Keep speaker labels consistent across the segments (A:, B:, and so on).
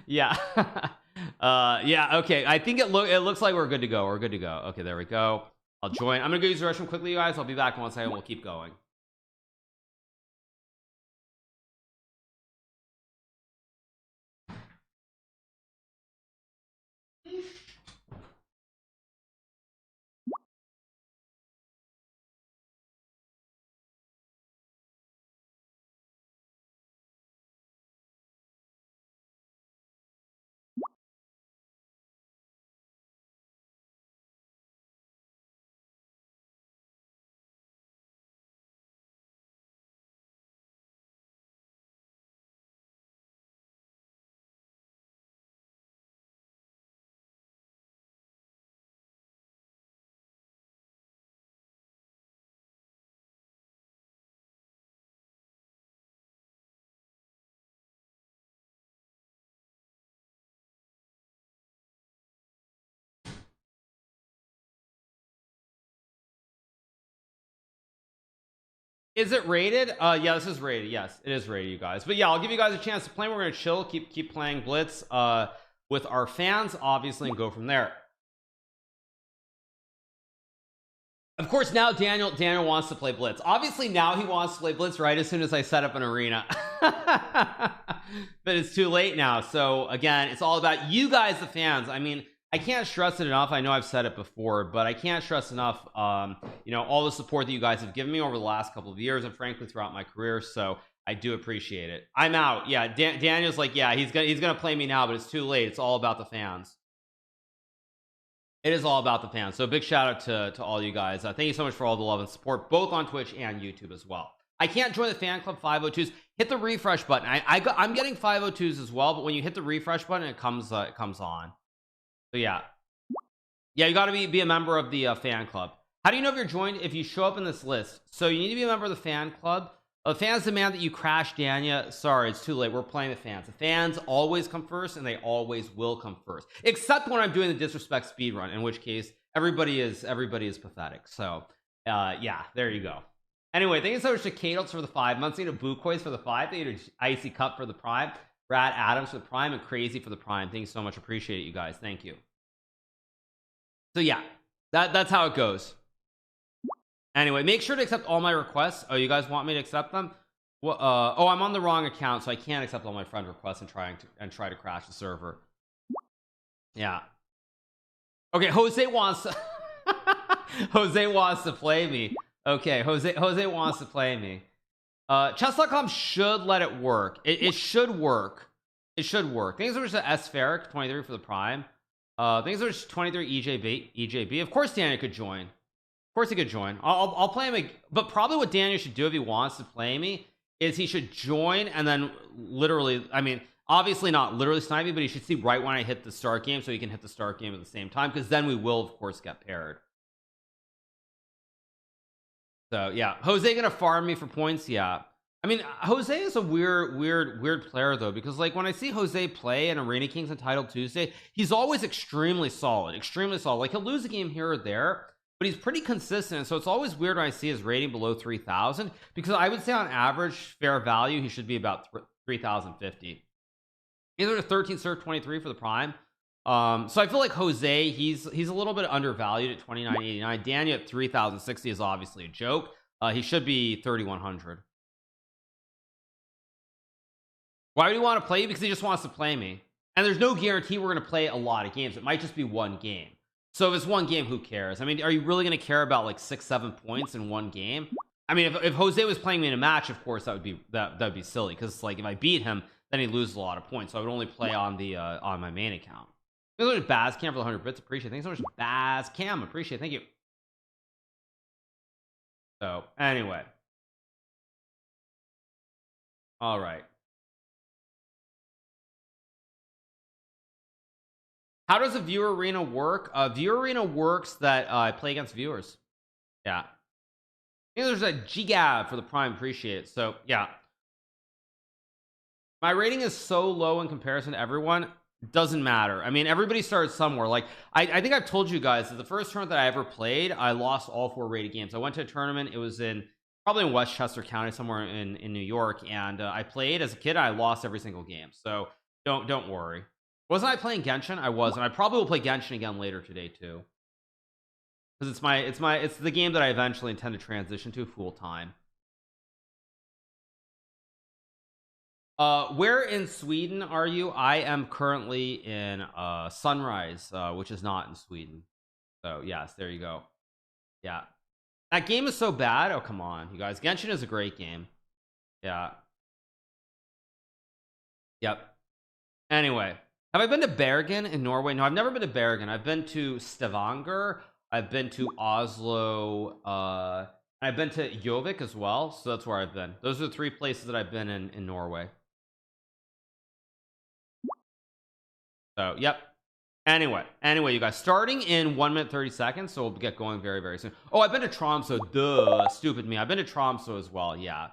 A: Yeah. Yeah, okay, I think it looks like we're good to go. We're good to go. Okay, there we go. I'll join. I'm gonna go use the restroom quickly, you guys. I'll be back in 1 second. We'll keep going. Is it rated? Yeah, this is rated. Yes, it is rated, you guys. But yeah, I'll give you guys a chance to play. We're gonna chill, keep playing Blitz with our fans, obviously, and go from there. Of course, now Daniel wants to play Blitz. Obviously, now he wants to play Blitz right as soon as I set up an arena. But it's too late now. So again, it's all about you guys, the fans. I mean, I can't stress it enough. I know I've said it before, but I can't stress enough you know, all the support that you guys have given me over the last couple of years and frankly throughout my career. So I do appreciate it. I'm out. Yeah, Daniel's like, yeah, he's gonna play me now, but it's too late. It's all about the fans. It is all about the fans. So big shout out to all you guys. Thank you so much for all the love and support, both on Twitch and YouTube as well. I can't join the fan club 502s. Hit the refresh button. I'm getting 502s as well, but when you hit the refresh button, it comes on. So yeah, you got to be a member of the fan club. How do you know if you're joined? If you show up in this list. So you need to be a member of the fan club. Fans demand that you crash Dania. Sorry, it's too late. We're playing the fans. The fans always come first, and they always will come first, except when I'm doing the disrespect speed run, in which case everybody is pathetic. So yeah, there you go. Anyway, thank you so much to Kadels for the 5 months. Thank you to Bukois for the 5. Thank you to Icy Cup for the Prime, Brad Adams for the Prime, and Crazy for the Prime. Thank you so much. Appreciate it, you guys. Thank you. So yeah, that's how it goes. Anyway, make sure to accept all my requests. Oh, you guys want me to accept them? Well, oh, I'm on the wrong account, so I can't accept all my friend requests and try to crash the server. Yeah. Okay, Jose wants Jose wants to play me. Okay, Jose wants to play me. Chess.com should let it work. It should work. It should work. Thanks so much to S Ferric 23 for the Prime. Thanks so much to 23 EJB. Of course, Daniel could join. Of course he could join. I'll play him, but probably what Daniel should do if he wants to play me is he should join and then literally, I mean, obviously not literally snipe me, but he should see right when I hit the start game so he can hit the start game at the same time, because then we will of course get paired. So yeah, Jose gonna farm me for points. Yeah, I mean, Jose is a weird player though, because like when I see Jose play in Arena Kings and Title Tuesday, he's always extremely solid. Like he'll lose a game here or there, but he's pretty consistent. So it's always weird when I see his rating below 3,000, because I would say on average fair value he should be about 3,050. He's at a 13 serve 23 for the Prime. So I feel like Jose, he's a little bit undervalued at 29.89. Daniel at 3,060 is obviously a joke. He should be 3,100. Why would he want to play you? Because he just wants to play me, and there's no guarantee we're going to play a lot of games. It might just be one game. So if it's one game, who cares? I mean, are you really going to care about like 6-7 points in one game? I mean, if Jose was playing me in a match, of course that would be silly, because like if I beat him, then he loses a lot of points. So I would only play on the on my main account. Thanks so much, Baz Cam, for the 100 bits. Appreciate it. Thanks so much, Baz Cam. Appreciate it. Thank you. So anyway, all right. How does a viewer arena work? Viewer arena works that I play against viewers. Yeah. There's a G-Gab for the Prime. Appreciate it. So yeah, my rating is so low in comparison to everyone. Doesn't matter. I mean, everybody started somewhere. Like I think I've told you guys that the first tournament that I ever played, I lost all 4 rated games. I went to a tournament. It was in probably in Westchester County, somewhere in New York. And I played as a kid. I lost every single game, so don't worry. Wasn't I playing Genshin? I was, and I probably will play Genshin again later today too, because it's the game that I eventually intend to transition to full time. Where in Sweden are you? I am currently in Sunrise, which is not in Sweden. So yes, there you go. Yeah, that game is so bad. Oh, come on, you guys. Genshin is a great game. Yeah. Yep. Anyway, have I been to Bergen in Norway? No, I've never been to Bergen. I've been to Stavanger. I've been to Oslo. I've been to Gjøvik as well. So that's where I've been. Those are the 3 places that I've been in Norway. So, yep. Anyway, you guys, starting in 1 minute 30 seconds, so we'll get going very, very soon. Oh, I've been to Tromsø. Duh, stupid me. I've been to Tromsø as well. Yeah,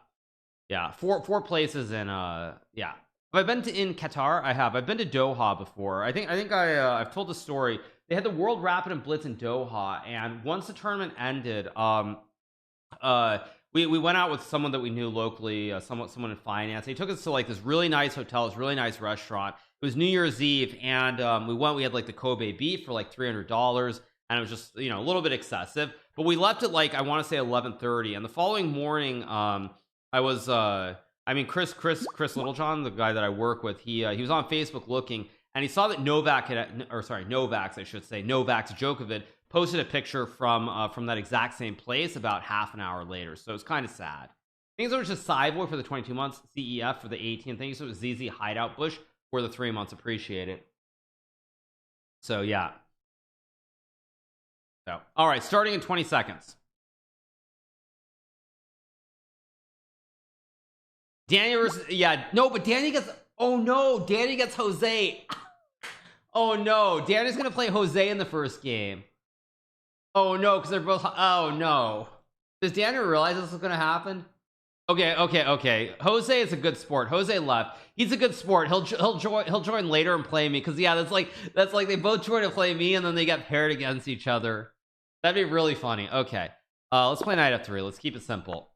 A: four places in yeah. Have I been to in Qatar? I have. I've been to Doha before. I've told the story. They had the World Rapid and Blitz in Doha, and once the tournament ended, we went out with someone that we knew locally, someone in finance. He took us to like this really nice hotel, this really nice restaurant. It was New Year's Eve, and we had like the Kobe beef for like $300, and it was just, you know, a little bit excessive. But we left at like, I want to say 11:30, and the following morning, I was Chris Littlejohn, the guy that I work with, he was on Facebook looking, and he saw that Novak Djokovic posted a picture from that exact same place about half an hour later. So it's kind of sad. Things are just Cyborg for the 22 months, CEF for the 18. Thank you so much, ZZ Hideout Bush for the 3 months. Appreciate it. So yeah. So all right, starting in 20 seconds. Danny versus, yeah, no, but Danny gets, oh no, Danny gets Jose. Oh no, Danny's gonna play Jose in the first game. Oh no, because they're both, oh no. Does Danny realize this is gonna happen? Okay. Jose is a good sport. Jose left. He's a good sport. He'll join later and play me, because yeah, that's like they both join to play me and then they get paired against each other. That'd be really funny. Okay, let's play knight f3. Let's keep it simple.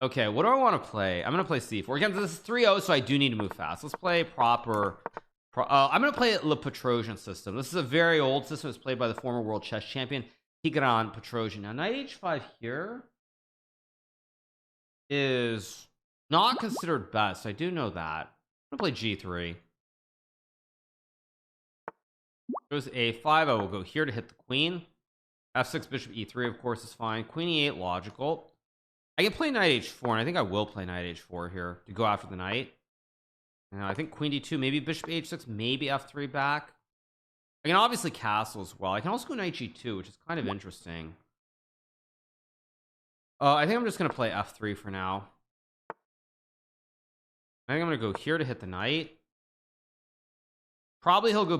A: Okay, what do I want to play? I'm gonna play c4. Again, this is 3-0, so I do need to move fast. Let's play I'm gonna play Le Petrosian system. This is a very old system. It's played by the former world chess champion Hikaru Petrosian. Now, knight h5 here is not considered best. I do know that. I'm gonna play g3. Goes a5. I will go here to hit the queen. f6, bishop e3, of course, is fine. Queen e8, logical. I can play knight h4, and I think I will play knight h4 here to go after the knight. And I think queen d2, maybe bishop h6, maybe f3 back. I can obviously castle as well. I can also go knight g2, which is kind of interesting. I think I'm just going to play f3 for now. I think I'm going to go here to hit the knight. Probably he'll go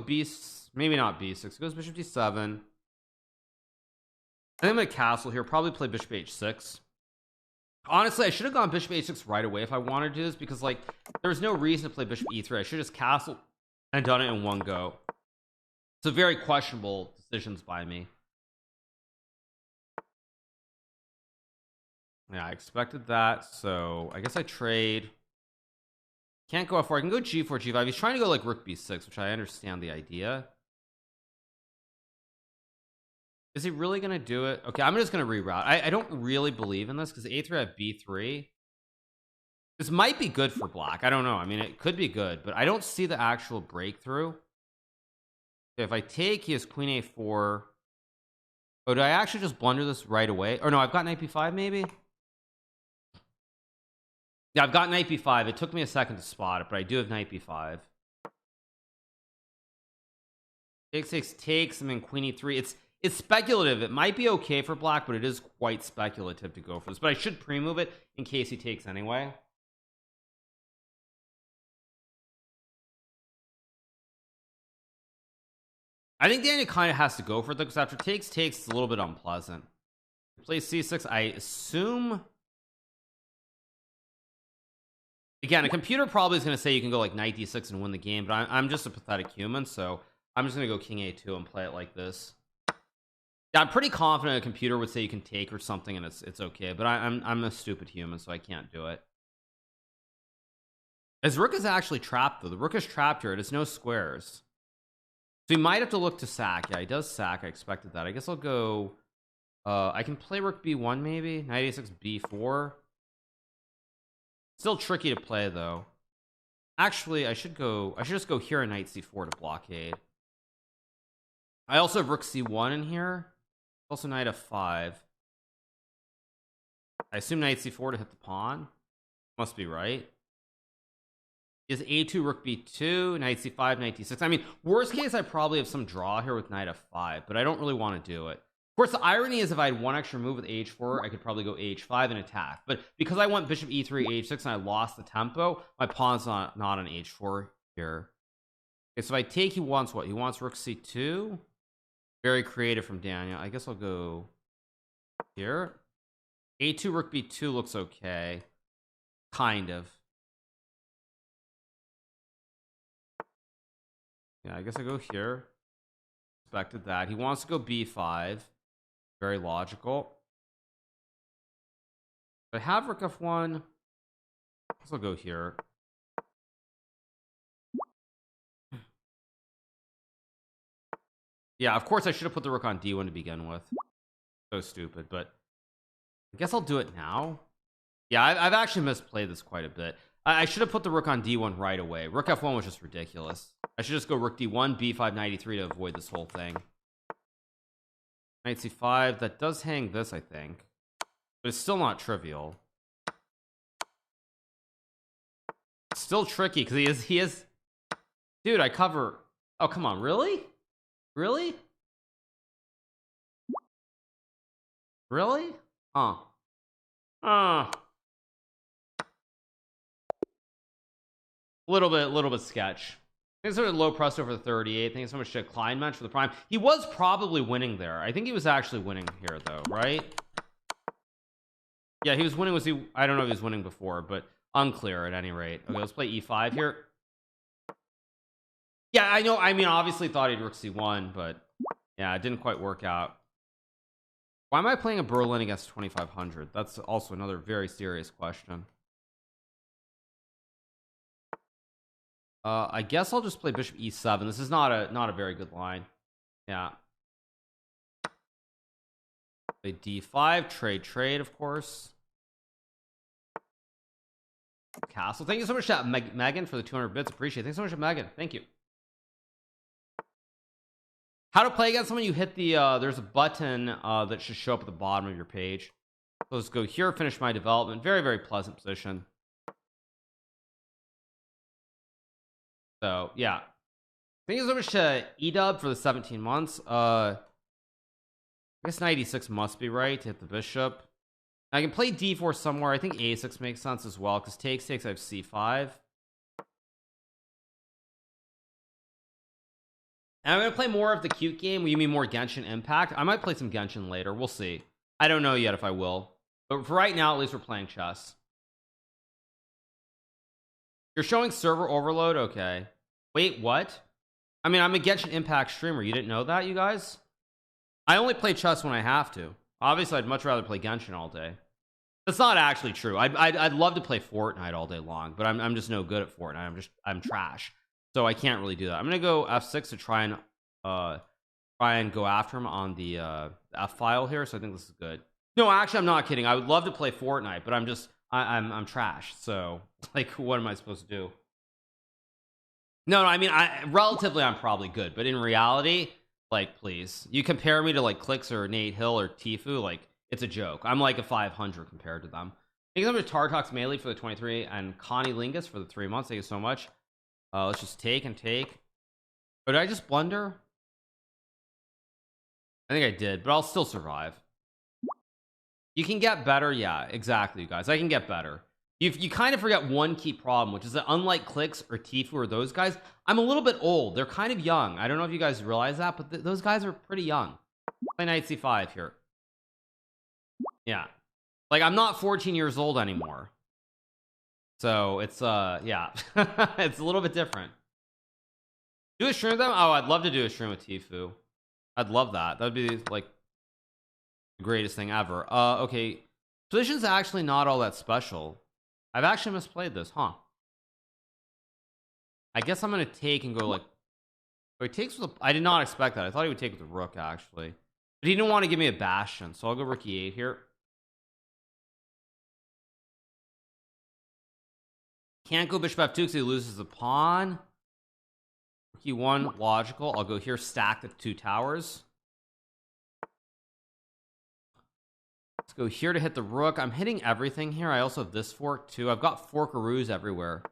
A: maybe not b6. He goes bishop d7. I think I'm going to castle here. Probably play bishop h6. Honestly, I should have gone bishop h6 right away if I wanted to do this, because like there's no reason to play bishop e3. I should have just castled and done it in one go. So very questionable decisions by me. Yeah, I expected that, so I guess I trade. Can't go f4. I can go g4, g5. He's trying to go like rook b6, which I understand the idea. Is he really going to do it? Okay, I'm just going to reroute. I don't really believe in this, because a3 I have b3. This might be good for black. I don't know. I mean, it could be good, but I don't see the actual breakthrough. Okay, if I take, he has queen a4. Oh, do I actually just blunder this right away? Or no, I've got knight b5 maybe? Yeah, I've got knight b5. It took me a second to spot it, but I do have knight b5. Takes, and then queen e3. It's speculative. It might be okay for black, but it is quite speculative to go for this. But I should pre-move it in case he takes anyway. I think Daniel kind of has to go for it, though, because after takes, it's a little bit unpleasant. Play c6. I assume... Again, a computer probably is going to say you can go like knight d6 and win the game, but I'm just a pathetic human, so I'm just going to go king a2 and play it like this. Yeah, I'm pretty confident a computer would say you can take or something and it's okay, but I'm a stupid human, so I can't do it. His rook is actually trapped though. The rook is trapped here. It has no squares. So he might have to look to sack. Yeah, he does sack. I expected that. I guess I'll go I can play rook b1 maybe. Knight a6 b4. Still tricky to play though. Actually, I should just go here and knight c4 to blockade. I also have rook c1 in here. Also knight f5. I assume knight c4 to hit the pawn. Must be right. Is a2 rook b2, knight c5, knight d6. I mean, worst case, I probably have some draw here with knight f5, but I don't really want to do it. Of course, the irony is if I had one extra move with h4, I could probably go h5 and attack. But because I went bishop e3, h6, and I lost the tempo, my pawn's not on h4 here. Okay, so if I take, he wants what? He wants rook c2. Very creative from Daniel. I guess I'll go here. a2 rook b2 looks okay. Kind of. Yeah, I guess I go here. Expected that. He wants to go b5. Very logical. If I have rook f1, I guess I'll go here. Yeah, of course I should have put the rook on d1 to begin with. So stupid, but I guess I'll do it now. Yeah, I've actually misplayed this quite a bit. I should have put the rook on d1 right away. Rook f1 was just ridiculous. I should just go rook d1, b5, knight e3 to avoid this whole thing. Knight c5, that does hang this, I think. But it's still not trivial. It's still tricky, because he is... Dude, I cover... Oh, come on, really? Really? Really? Huh. Little bit sketch. I think sort of low pressed over the 38. Thank you so much to Klein match for the prime. He was probably winning there. I think he was actually winning here though, right? Yeah, he was winning. Was he? I don't know if he was winning before, but unclear at any rate. Okay, let's play e5 here. Yeah, I know. I mean, obviously thought he'd rook c1, but yeah, it didn't quite work out. Why am I playing a Berlin against 2500? That's also another very serious question. I guess I'll just play bishop e7. This is not a very good line. Yeah. Play d5, trade, of course. Castle. Thank you so much to Megan for the 200 bits. Appreciate it. Thanks so much to Megan. Thank you. How to play against someone? You hit the there's a button that should show up at the bottom of your page. So let's go here, finish my development. Very pleasant position. So yeah, thank you so much to Edub for the 17 months. I guess knight e6 must be right to hit the bishop. I can play d4 somewhere. I think a6 makes sense as well, because takes I have c5. And I'm gonna play more of the cute game. You mean more Genshin Impact? I might play some Genshin later. We'll see. I don't know yet if I will, but for right now, at least we're playing chess. You're showing server overload? Okay. Wait, what? I mean, I'm a Genshin Impact streamer. You didn't know that, you guys? I only play chess when I have to. Obviously, I'd much rather play Genshin all day. That's not actually true. I'd love to play Fortnite all day long, but I'm just no good at Fortnite. I'm trash. So I can't really do that. I'm gonna go f6 to try and go after him on the f file here. So I think this is good. No, actually, I'm not kidding. I would love to play Fortnite, but I'm trash. So like, what am I supposed to do? No, I mean, relatively I'm probably good, but in reality, like, please, you compare me to like Clicks or Nate Hill or Tifu, like it's a joke. I'm like a 500 compared to them. Thank you so much to Tartox Melee for the 23 and Connie Lingus for the 3 months. Thank you so much. Let's just take and take. Oh, did I just blunder? I think I did, but I'll still survive. You can get better. Yeah, exactly, you guys. I can get better. You kind of forget one key problem, which is that unlike Clicks or Tifu or those guys, I'm a little bit old. They're kind of young. I don't know if you guys realize that, but those guys are pretty young. Play knight c5 here. Yeah. Like, I'm not 14 years old anymore. So it's yeah. It's a little bit different. Do a stream with them? Oh, I'd love to do a stream with Tifu. I'd love that. That'd be like the greatest thing ever. Okay, position's actually not all that special. I've actually misplayed this, huh? I guess I'm gonna take and go like, oh, he takes with the, I did not expect that. I thought he would take with the rook actually, but he didn't want to give me a bastion, so I'll go rook e8 here. Can't go bishop f2 because he loses the pawn. Rook e1, logical. I'll go here, stack the 2 towers. Let's go here to hit the rook. I'm hitting everything here. I also have this fork too. I've got forkaroos everywhere.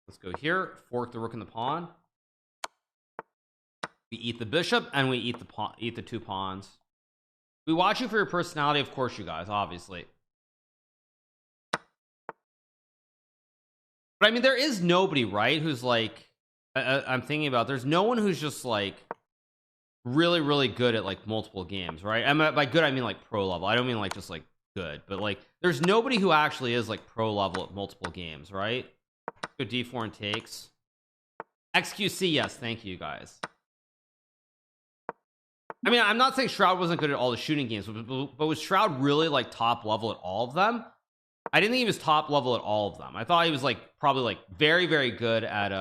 A: Let's go here, fork the rook and the pawn. We eat the bishop and we eat the 2 pawns. We watch you for your personality, of course, you guys, obviously. But I mean, there is nobody, right, who's like, I'm thinking about, there's no one who's just like really, really good at like multiple games, right? By good, I mean like pro level. I don't mean like just like good, but like there's nobody who actually is like pro level at multiple games, right? Go d4 and takes. XQC, yes, thank you guys. I mean, I'm not saying Shroud wasn't good at all the shooting games, but was Shroud really like top level at all of them? I didn't think he was top level at all of them. I thought he was like probably like very, very good at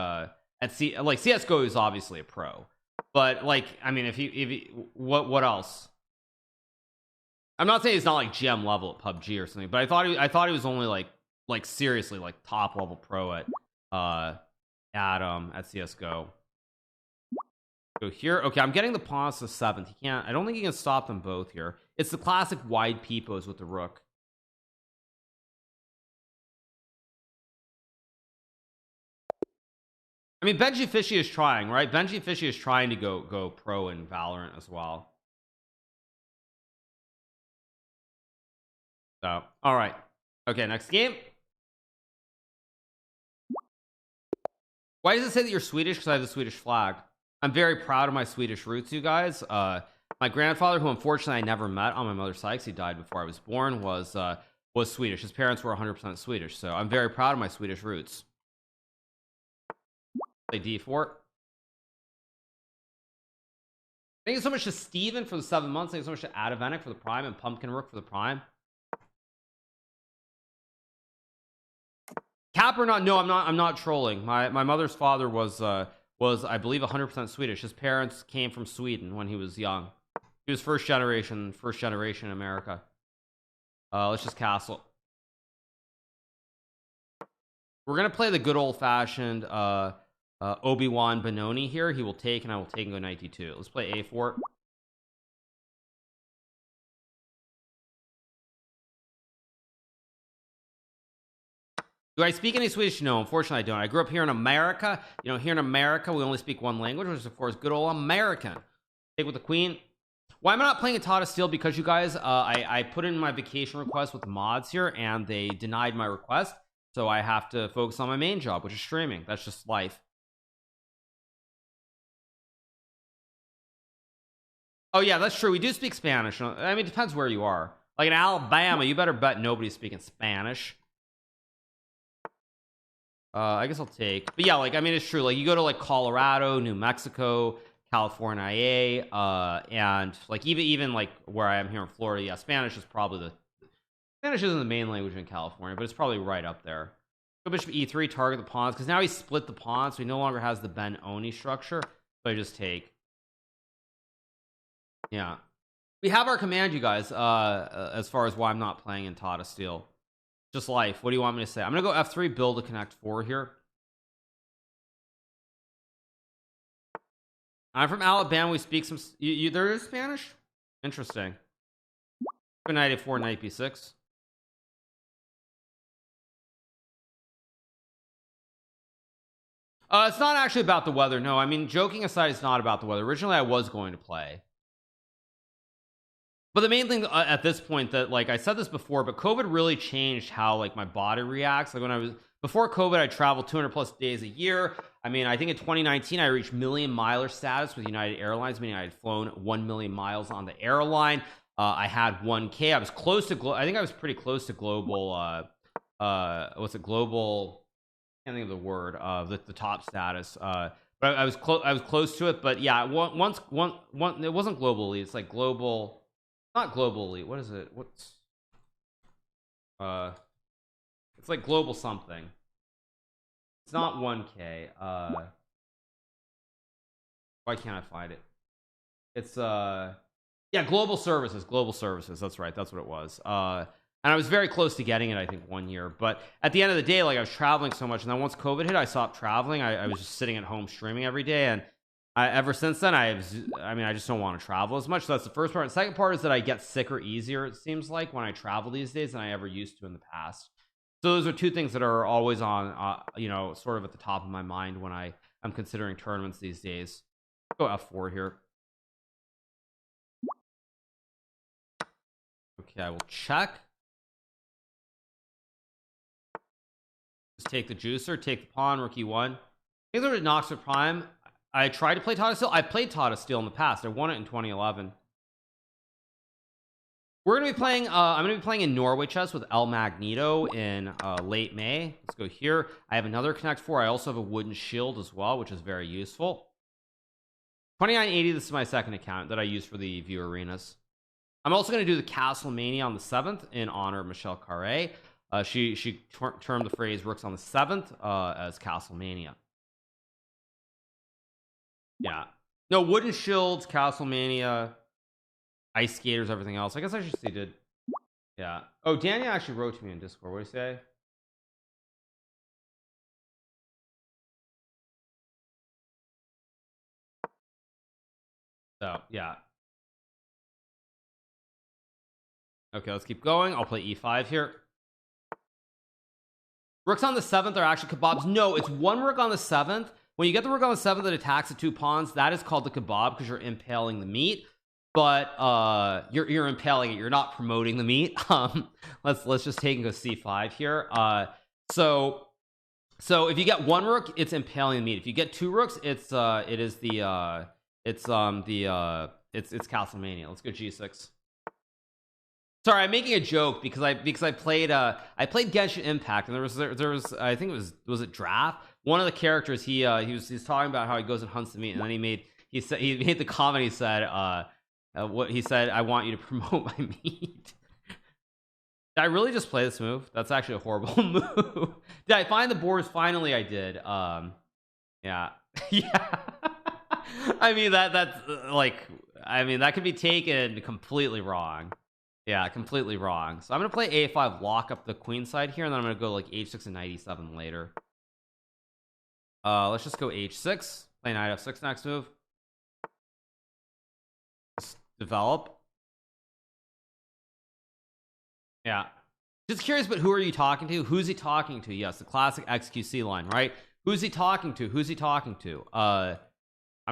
A: like CS:GO is obviously a pro, but like I mean, if he what else? I'm not saying he's not like GM level at PUBG or something, but I thought he was only like seriously like top level pro at CS:GO. Go here. Okay, I'm getting the pawns to 7th. He can't. I don't think he can stop them both here. It's the classic wide peepos with the rook. I mean, Benji Fishy is trying, right? Benji Fishy is trying to go pro in Valorant as well. So, all right. Okay, next game. Why does it say that you're Swedish? Because I have the Swedish flag. I'm very proud of my Swedish roots, you guys. My grandfather, who unfortunately I never met on my mother's side, because he died before I was born, was Swedish. His parents were 100% Swedish, so I'm very proud of my Swedish roots. Play d4. Thank you so much to Steven for the 7 months. Thank you so much to Adavenic for the prime and Pumpkin Rook for the prime. Cap or not? No, I'm not trolling. My mother's father was I believe 100% Swedish. His parents came from Sweden when he was young. He was first generation in America. Let's just castle. We're gonna play the good old-fashioned Obi-Wan Benoni here. He will take and I will take and go knight d2. Let's play a4. Do I speak any Swedish? No, unfortunately I don't. I grew up here in America. You know, here in America we only speak one language, which is of course good old American. Take with the queen. Why am I not playing a Tata Steel? Because you guys, I put in my vacation request with the mods here and they denied my request, so I have to focus on my main job, which is streaming. That's just life. Oh yeah, that's true. We do speak Spanish. I mean, it depends where you are. Like in Alabama, you better bet nobody's speaking Spanish. I guess I'll take, but yeah, like I mean, it's true. Like you go to like Colorado, New Mexico, California, and like even like where I am here in Florida, yeah, Spanish is probably Spanish isn't the main language in California, but it's probably right up there. Go bishop e3, target the pawns, because now he's split the pawns, so he no longer has the Ben-Oni structure. So I just take. Yeah, we have our command, you guys. As far as why I'm not playing in Tata Steel. Just life. What do you want me to say? I'm gonna go f3, build a connect 4 here. I'm from Alabama. We speak some. There is Spanish. Interesting. Good knight a4, knight b6. It's not actually about the weather. No, I mean, joking aside, it's not about the weather. Originally, I was going to play. But the main thing at this point that, like I said this before, but COVID really changed how like my body reacts. Like when I was before COVID, I traveled 200 plus days a year. I mean, I think in 2019 I reached million-miler status with United Airlines, meaning I had flown 1 million miles on the airline. I had 1K. I was close to I think I was pretty close to global what's it, global, I can't think of the word, the top status, but I was close to it. But yeah, once it wasn't global elite, it's like global, Not global elite. What is it? What's it's like global something. It's not 1K. Why can't I find it? It's yeah, global services. Global services. That's right. That's what it was. And I was very close to getting it, I think, 1 year. But at the end of the day, like, I was traveling so much, and then once COVID hit, I stopped traveling. I was just sitting at home streaming every day, and ever since then, I mean, I just don't want to travel as much. So that's the first part. The second part is that I get sicker easier, it seems like, when I travel these days than I ever used to in the past. So those are two things that are always on, you know, sort of at the top of my mind when I'm considering tournaments these days. Go F4 here. Okay, I will check. Just take the juicer, take the pawn, rook e1. I think there was Knox with prime. I tried to play Tata Steel. I played Tata Steel in the past. I won it in 2011. We're gonna be playing. I'm gonna be playing in Norway chess with El Magneto in late May. Let's go here. I have another Connect 4. I also have a wooden shield as well, which is very useful. 2980. This is my second account that I use for the view arenas. I'm also going to do the Castlemania on the 7th in honor of Michelle Carré. She termed the phrase "Rooks on the 7th" as Castlemania. Yeah, no, wooden shields, Castlemania, ice skaters, everything else. I guess I should see did. Yeah. Oh, Daniel actually wrote to me in Discord. What did he say? So yeah. Okay, let's keep going. I'll play e5 here. Rooks on the 7th are actually kebabs. No, it's one rook on the 7th. When you get the rook on the 7th that attacks the two pawns, that is called the kebab because you're impaling the meat. But you're impaling it. You're not promoting the meat. Let's just take and go c5 here. So if you get one rook, it's impaling the meat. If you get two rooks, it's Castlemania. Let's go g6. Sorry, I'm making a joke because I played Genshin Impact, and there was I think it was it Draft. One of the characters he's talking about how he goes and hunts the meat, and then he made the comment. He said what he said, I want you to promote my meat. Did I really just play this move? That's actually a horrible move. Did I find the boards? Finally I did. Yeah. Yeah. I mean that's like, I mean, that could be taken completely wrong. Yeah, completely wrong. So I'm gonna play a5, lock up the queen side here, and then I'm gonna go like h6 and knight e7 later. Let's just go h6, play knight f6 next move. Just develop. Yeah, just curious, but who are you talking to? Who's he talking to? Yes, the classic XQC line, right? Who's he talking to? Who's he talking to? I'm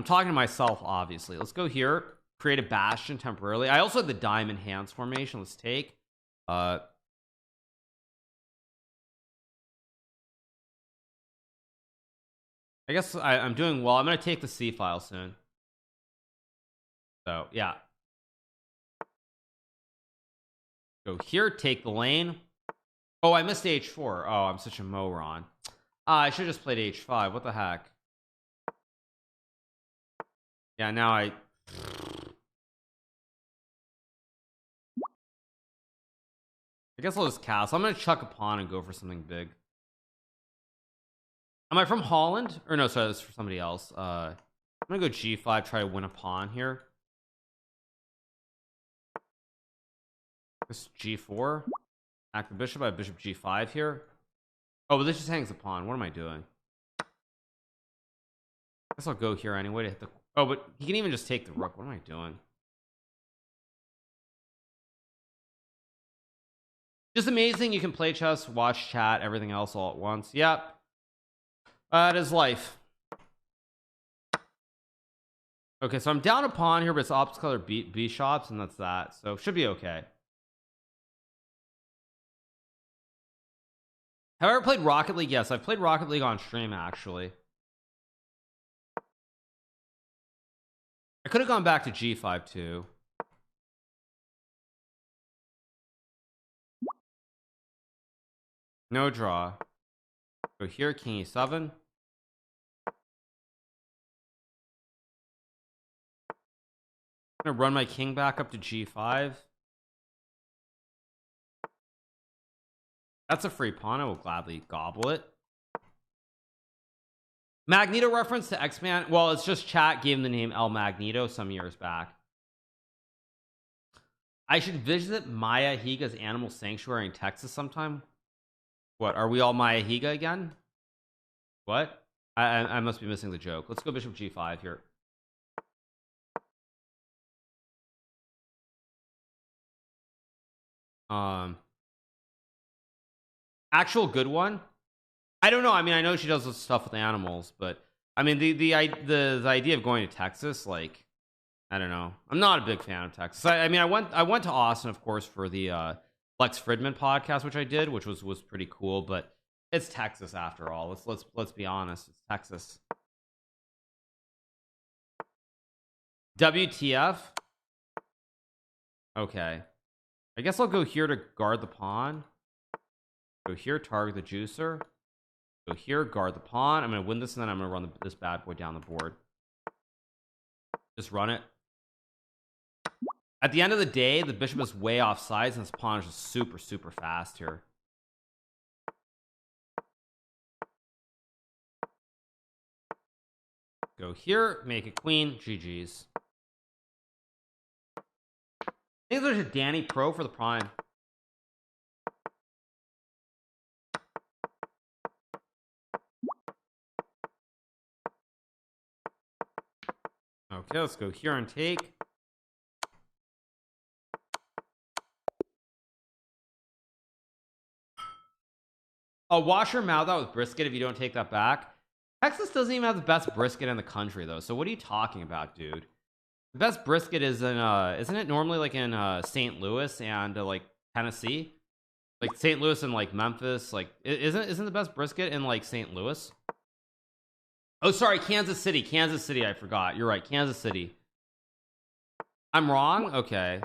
A: talking to myself, obviously. Let's go here, create a bastion temporarily. I also have the diamond hands formation. Let's take I guess I'm doing well. I'm gonna take the C file soon. So yeah, go here, take the lane. Oh, I missed h4. Oh, I'm such a moron. I should have just played h5. What the heck? Yeah, now I guess I'll just cast. I'm gonna chuck a pawn and go for something big. Am I from Holland? Or no, sorry, that's for somebody else. I'm gonna go g5, try to win a pawn here. This g4. Act the bishop. I have bishop g5 here. Oh, but this just hangs the pawn. What am I doing? I guess I'll go here anyway to hit the... Oh, but he can even just take the rook. What am I doing? Just amazing. You can play chess, watch chat, everything else all at once. Yep. That is life. Okay, so I'm down a pawn here, but it's opposite color bishops, and that's that. So should be okay. Have I ever played Rocket League? Yes, I've played Rocket League on stream, actually. I could have gone back to g5 too. No draw. Go here, king e7. I'm gonna run my king back up to g5. That's a free pawn. I will gladly gobble it. Magneto reference to X-Man. Well, it's just chat gave him the name El Magneto some years back. I should visit Maya Higa's animal sanctuary in Texas sometime. What, are we all Maya Higa again? What? I must be missing the joke. Let's go bishop g5 here. Actual good one. I don't know. I mean, I know she does this stuff with animals, but I mean the idea of going to Texas, like, I don't know. I'm not a big fan of Texas. I mean, I went to Austin, of course, for the Lex Fridman podcast, which I did, which was pretty cool, but it's Texas after all. Let's be honest. It's Texas. WTF? Okay. I guess I'll go here to guard the pawn. Go here, target the juicer. Go here, guard the pawn. I'm going to win this, and then I'm going to run this bad boy down the board. Just run it. At the end of the day, the bishop is way off sides, and this pawn is just super, super fast here. Go here, make it queen, GG's. I think there's a Danny Pro for the prime. Okay, let's go here and take. I'll wash your mouth out with brisket if you don't take that back. Texas doesn't even have the best brisket in the country, though. So what are you talking about, dude? The best brisket is in, isn't it normally like in St. Louis and like Tennessee? Like St. Louis and like Memphis. Like, isn't the best brisket in like St. Louis? Oh, sorry, Kansas City. Kansas City, I forgot. You're right, Kansas City. I'm wrong? Okay.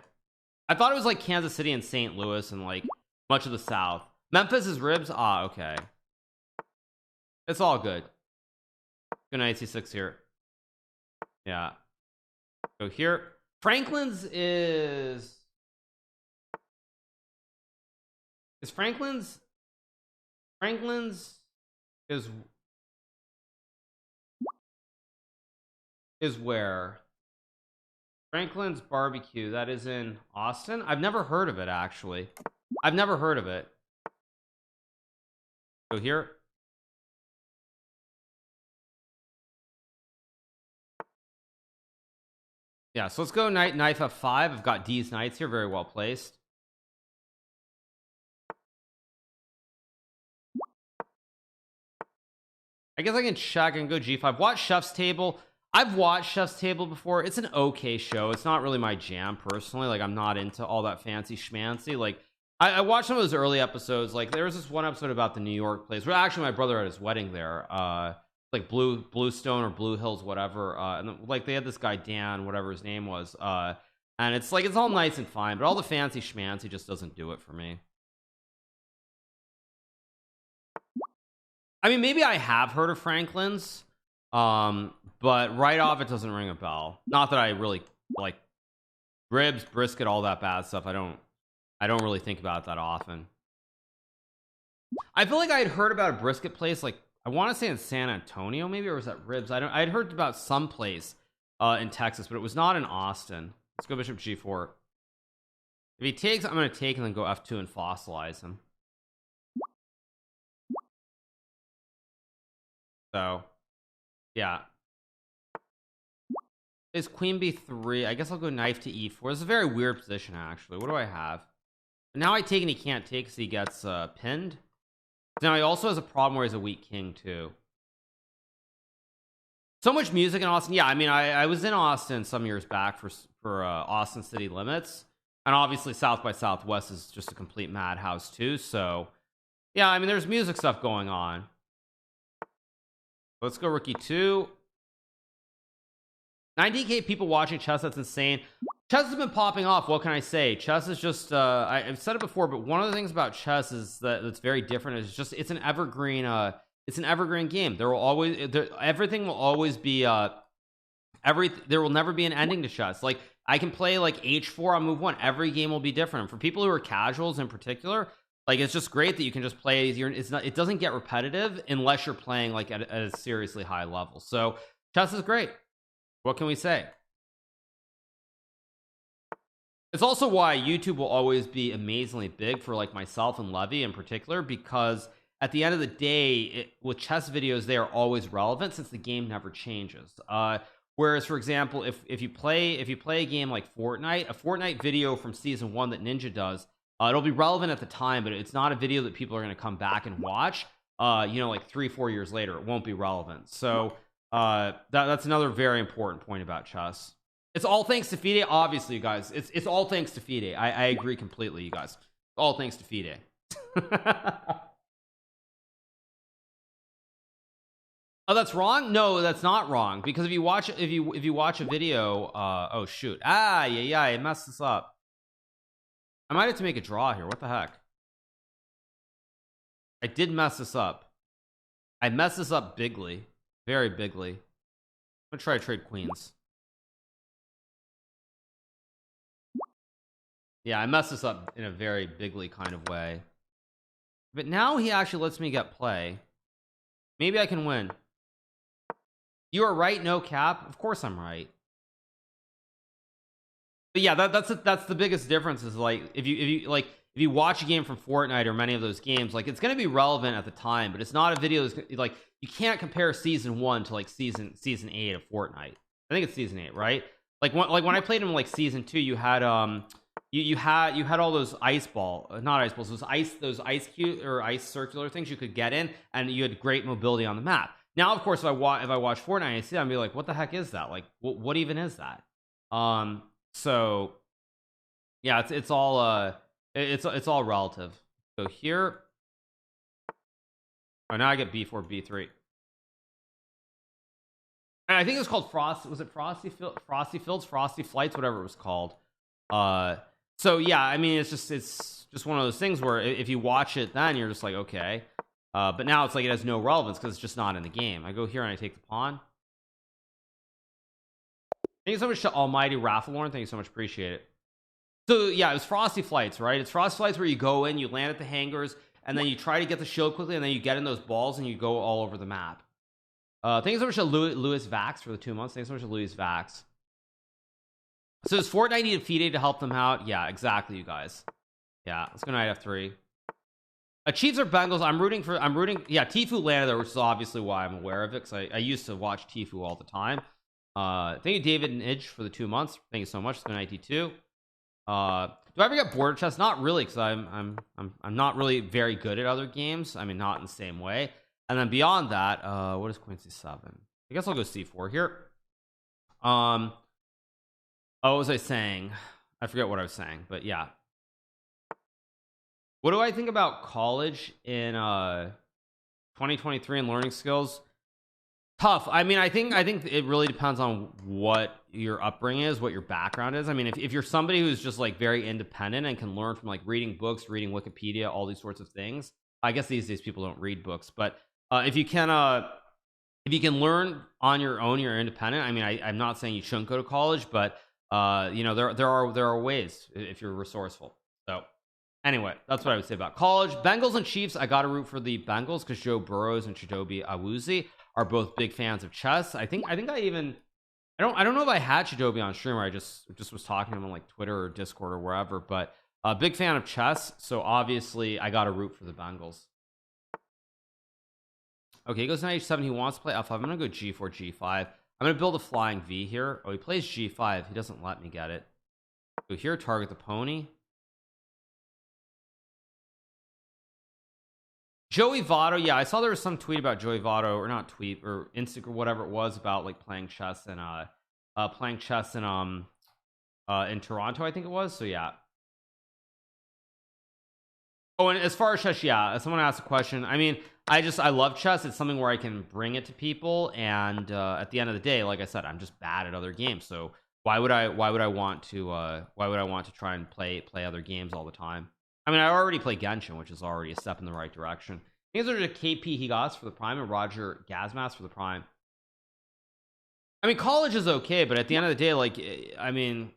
A: I thought it was like Kansas City and St. Louis and like much of the South. Memphis is ribs? Ah, okay. It's all good. Go knight c6 here. Yeah. Go here. Franklin's is Franklin's is where? Franklin's Barbecue. That is in Austin. I've never heard of it, actually. I've never heard of it. Go here. Yeah, so let's go knight f5. I've got D's knights here, very well placed. I guess I can check and go g5. Watch Chef's Table. I've watched Chef's Table before. It's an okay show. It's not really my jam personally. Like, I'm not into all that fancy schmancy. Like, I watched some of those early episodes. Like, there was this one episode about the New York place where actually my brother had his wedding there. Like Bluestone or Blue Hills, whatever. And like they had this guy Dan, whatever his name was. And it's like it's all nice and fine, but all the fancy schmancy just doesn't do it for me. I mean, maybe I have heard of Franklin's, but right off it doesn't ring a bell. Not that I really like ribs, brisket, all that bad stuff. I don't really think about it that often. I feel like I had heard about a brisket place, like I want to say in San Antonio, maybe, or was that ribs? I'd heard about some place in Texas, but it was not in Austin. Let's go bishop g4. If he takes, I'm going to take and then go f2 and fossilize him. So, yeah. Is queen b3? I guess I'll go knight to e4. It's a very weird position, actually. What do I have? Now I take and he can't take because he gets pinned. Now he also has a problem where he's a weak king too. So much music in Austin. Yeah, I mean, I was in Austin some years back for Austin City Limits, and obviously South by Southwest is just a complete madhouse too. So yeah, I mean, there's music stuff going on. Let's go rook e2. 90k people watching chess. That's insane. Chess has been popping off. What can I say? Chess is just I've said it before, but one of the things about chess is that's very different is just it's an evergreen game. There will always everything will always be there will never be an ending to chess. Like I can play like h4 on move 1. Every game will be different. For people who are casuals in particular, Like, it's just great that you can just play. It doesn't get repetitive unless you're playing like at a seriously high level. So chess is great. What can we say? It's also why YouTube will always be amazingly big for like myself and Levy in particular, because at the end of the day, with chess videos, they are always relevant since the game never changes. Whereas, for example, if you play a game like Fortnite, a Fortnite video from season 1 that Ninja does, it'll be relevant at the time, but it's not a video that people are going to come back and watch. You know, like 3-4 years later, it won't be relevant. So that's another very important point about chess. It's all thanks to FIDE, obviously, you guys. It's all thanks to FIDE. I agree completely, you guys. All thanks to FIDE. Oh, that's wrong? No, that's not wrong. Because if you watch a video, oh shoot. Yeah, I messed this up. I might have to make a draw here. What the heck? I did mess this up. I messed this up bigly. Very bigly. I'm gonna try to trade queens. Yeah, I messed this up in a very bigly kind of way. But now he actually lets me get play. Maybe I can win. You are right, no cap. Of course I'm right. But yeah, that's the biggest difference is like if you watch a game from Fortnite or many of those games, like it's going to be relevant at the time, but it's not a video that's like you can't compare season 1 to like season 8 of Fortnite. I think it's season 8, right? Like when I played in like season 2, you had you had all those ice ball, not ice balls, those ice cube or ice circular things you could get in, and you had great mobility on the map. Now, of course, if I watch Fortnite, I see that, I'm be like, what the heck is that? Like, what even is that? So yeah, it's all it's all relative. So here, oh, now I get B4, B3. And I think it was called Frost. Was it Frosty Fields, Frosty Flights, whatever it was called? So yeah, I mean, it's just one of those things where if you watch it, then you're just like, okay. But now it's like it has no relevance because it's just not in the game. I go here and I take the pawn. Thank you so much to Almighty Rafflelorn. Thank you so much. Appreciate it. So yeah, it was Frosty Flights, right? It's Frosty Flights where you go in, you land at the hangars, and then you try to get the shield quickly, and then you get in those balls and you go all over the map. Thank you so much to Louis Vax for the 2 months. Thanks so much to Louis Vax. So does Fortnite need a FIDE to help them out? Yeah, exactly, you guys. Yeah, let's go knight F3. Chiefs or Bengals? I'm rooting. Yeah, Tfue landed there, which is obviously why I'm aware of it, because I used to watch Tfue all the time. Thank you, David and Idge, for the 2 months. Thank you so much. It's been 92. Do I ever get bored of chess? Not really, because I'm not really very good at other games. I mean, not in the same way. And then beyond that, what is Queen C7? I guess I'll go C4 here. Oh, what was I saying? I forget what I was saying, but yeah. What do I think about college in 2023 and learning skills? Tough. I mean, I think it really depends on what your upbringing is, what your background is. I mean, if you're somebody who's just like very independent and can learn from like reading books, reading Wikipedia, all these sorts of things. I guess these days people don't read books, but if you can learn on your own, you're independent. I mean, I'm not saying you shouldn't go to college, but you know, there are ways if you're resourceful. So anyway, that's what I would say about college. Bengals and Chiefs, I gotta root for the Bengals because Joe Burrows and Chidobe Awuzie are both big fans of chess. I don't know if I had Chidobe on stream or I just was talking to him on like Twitter or Discord or wherever, but a big fan of chess, so obviously I gotta root for the Bengals. Okay, he goes knight h7. He wants to play f5. I'm gonna go g4, g5. I'm gonna build a flying V here. Oh, he plays g5. He doesn't let me get it. Go here, target the pony. Joey Votto, yeah, I saw there was some tweet about Joey Votto, or not tweet, or Instagram, whatever it was, about like playing chess and in Toronto, I think it was. So yeah. Oh, and as far as chess, yeah, someone asked a question. I mean, I love chess. It's something where I can bring it to people, and at the end of the day, like I said, I'm just bad at other games. So why would I want to try and play other games all the time? I mean, I already play Genshin, which is already a step in the right direction. These are KP for the Prime and Roger Gazmas for the Prime. I mean, college is okay, but at the end of the day, like, I mean,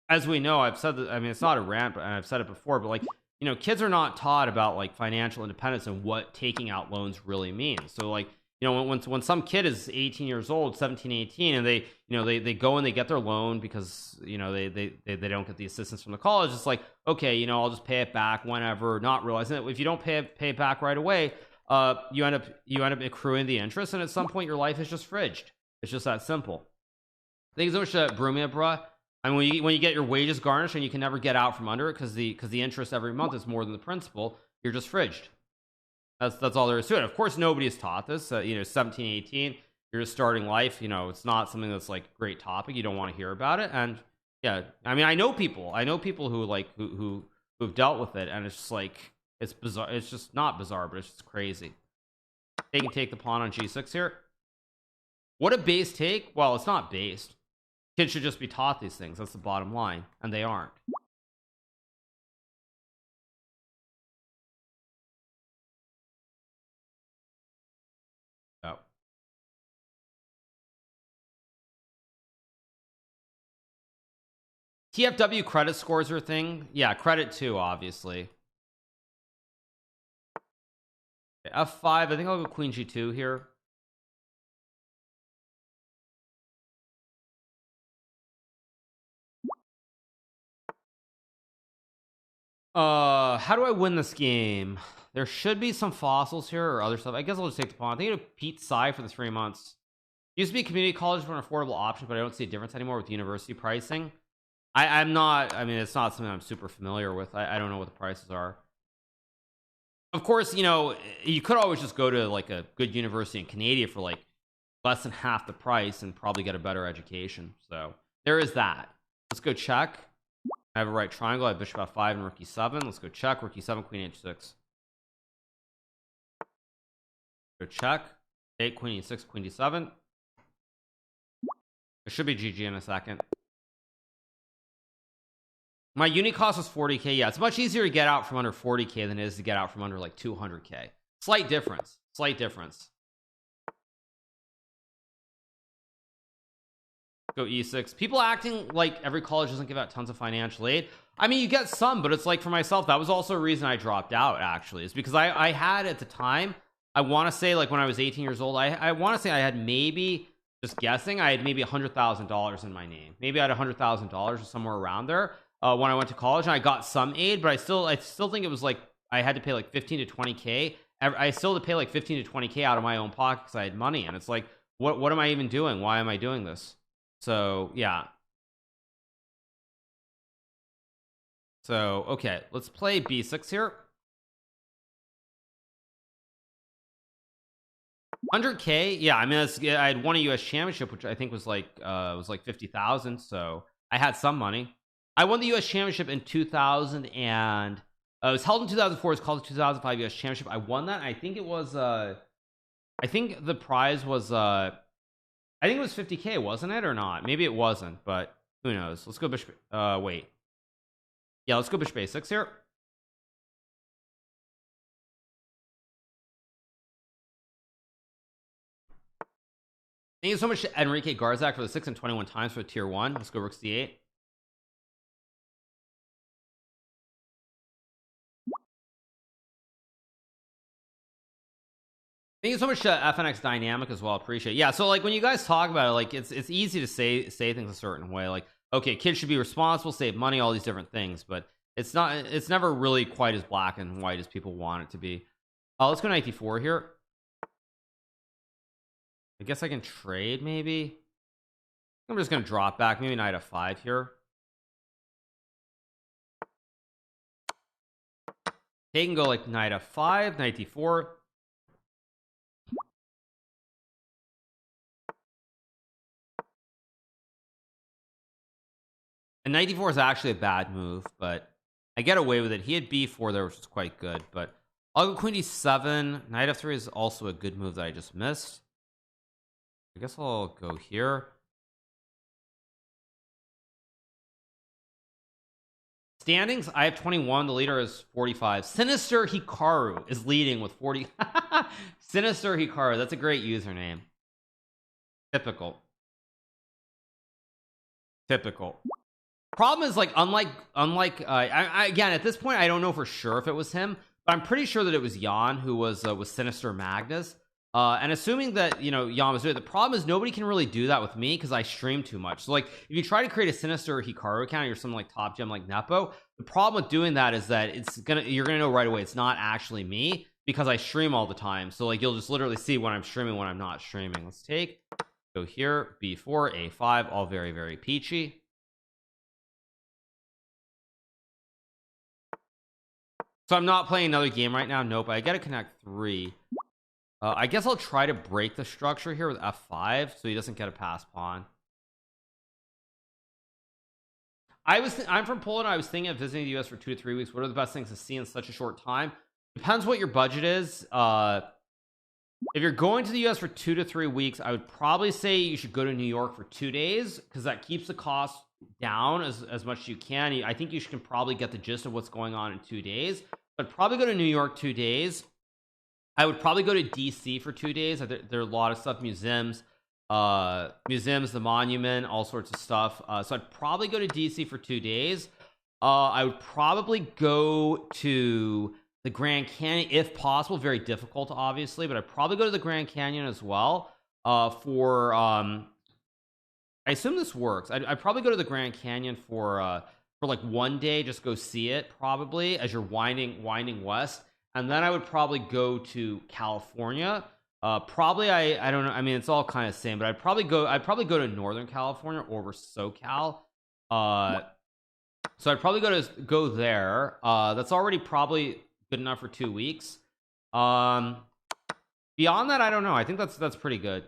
A: as we know, I've said that. I mean, it's not a rant, but I've said it before, but like, you know, kids are not taught about like financial independence and what taking out loans really means. So like, you know, when some kid is 18 years old, 17, 18, and they, you know, they go and they get their loan because, you know, they don't get the assistance from the college. It's like, okay, you know, I'll just pay it back whenever, not realizing that if you don't pay it back right away, you end up accruing the interest, and at some point your life is just fridged. It's just that simple. Thank you so much, Brumia, bruh. I mean, when you get your wages garnished and you can never get out from under it because the interest every month is more than the principal, you're just fridged. That's all there is to it. Of course, nobody is taught this. You know, 17, 18, you're just starting life. You know, it's not something that's like a great topic. You don't want to hear about it. And yeah, I mean, I know people who like who've dealt with it, and it's just like, it's bizarre. It's just not bizarre, but it's just crazy. They can take the pawn on G6 here. What a base take. Well, it's not based. Kids should just be taught these things. That's the bottom line, and they aren't. Oh. TFW credit scores are a thing. Yeah, credit too, obviously. Okay, F5. I think I'll go Queen G2 here. How do I win this game? There should be some fossils here or other stuff. I guess I'll just take the pawn. I think it'll Pete Psy for the 3 months. Used to be community college for an affordable option, but I don't see a difference anymore with university pricing. I'm not, I mean, it's not something I'm super familiar with. I don't know what the prices are. Of course, you know, you could always just go to like a good university in Canada for like less than half the price and probably get a better education. So there is that. Let's go check. I have a right triangle. I have bishop f5 and rook e7. Let's go check. Rook e7, queen h6. Go check. Take queen e6, queen d7. It should be GG in a second. My unit cost was 40k. Yeah, it's much easier to get out from under 40k than it is to get out from under like 200k. Slight difference. Slight difference. Go e6. People acting like every college doesn't give out tons of financial aid. I mean, you get some, but it's like for myself, that was also a reason I dropped out, actually. Is because I had at the time, I want to say like when I was 18 years old, I want to say I had maybe, just guessing, I had maybe $100,000 in my name. Maybe I had $100,000 or somewhere around there when I went to college, and I got some aid, but I still think it was like I had to pay like 15 to 20k. I still had to pay like 15 to 20k out of my own pocket because I had money, and it's like, what am I even doing? Why am I doing this? So yeah. So okay, let's play b6 here. 100k. Yeah, I mean, I had won a US championship, which I think was like 50,000. So I had some money. I won the US championship in 2000, and it was held in 2004. It's called the 2005 US championship. I won that. I think it was I think the prize was I think it was 50k, wasn't it, or not? Maybe it wasn't, but who knows? Let's go bishop. Wait. Yeah, let's go bishop a6 here. Thank you so much to Enrique Garzak for the 6 and 21 times for tier 1. Let's go rook c8. Thank you so much to FNX Dynamic as well. Appreciate it. Yeah, so like when you guys talk about it, like it's easy to say things a certain way, like, okay, kids should be responsible, save money, all these different things, but it's never really quite as black and white as people want it to be. Let's go knight d4 here. I guess I can trade, maybe. I'm just gonna drop back, maybe knight f5 here. They can go like knight f5, knight d4. And knight d4 is actually a bad move, but I get away with it. He had b4 there, which is quite good, but I'll go queen d7. Knight f3 is also a good move that I just missed. I guess I'll go here. Standings, I have 21. The leader is 45. Sinister Hikaru is leading with 40. Sinister Hikaru, that's a great username. Typical. Problem is, like, unlike again, at this point I don't know for sure if it was him, but I'm pretty sure that it was Jan who was Sinister Magnus. And assuming that, you know, Jan was doing it, the problem is nobody can really do that with me because I stream too much. So like if you try to create a Sinister Hikaru account or something like Top Gem like Nepo, the problem with doing that is that you're gonna know right away it's not actually me because I stream all the time. So like you'll just literally see when I'm streaming, when I'm not streaming. Let's go here, B4 A5, all very, very peachy. So I'm not playing another game right now. Nope, I gotta connect 3. I guess I'll try to break the structure here with F5 so he doesn't get a pass pawn. I'm from Poland. I was thinking of visiting the US for 2 to 3 weeks. What are the best things to see in such a short time? Depends what your budget is. If you're going to the US for 2 to 3 weeks, I would probably say you should go to New York for 2 days because that keeps the cost down as much as you can. I think you can probably get the gist of what's going on in 2 days. But probably go to New York 2 days. I would probably go to DC for 2 days. There are a lot of stuff, museums, the monument, all sorts of stuff. So I'd probably go to DC for 2 days. I would probably go to the Grand Canyon if possible. Very difficult, obviously, but I'd probably go to the Grand Canyon as well. For I assume this works. I'd probably go to the Grand Canyon for like 1 day, just go see it probably as you're winding west. And then I would probably go to California. Probably I don't know. I mean, it's all kind of the same, but I'd probably go to Northern California over SoCal. So I'd probably go there. That's already probably good enough for 2 weeks. Beyond that, I don't know. I think that's pretty good.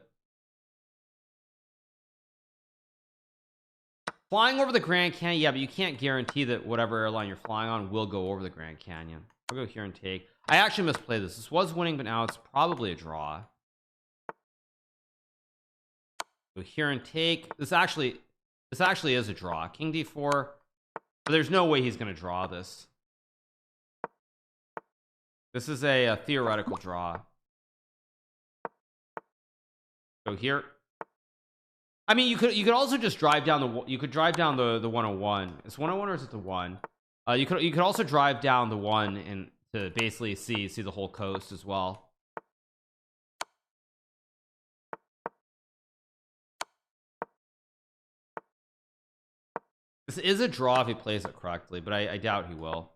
A: Flying over the Grand Canyon, yeah, but you can't guarantee that whatever airline you're flying on will go over the Grand Canyon. I'll go here and take. I actually misplayed this. This was winning, but now it's probably a draw. Go here and take. This actually is a draw. King D4. But there's no way he's going to draw this. This is a theoretical draw. Go here. I mean, you could also just drive down the 101. Is 101 or is it the 1? You could also drive down the 1 and to basically see the whole coast as well. This is a draw if he plays it correctly, but I doubt he will.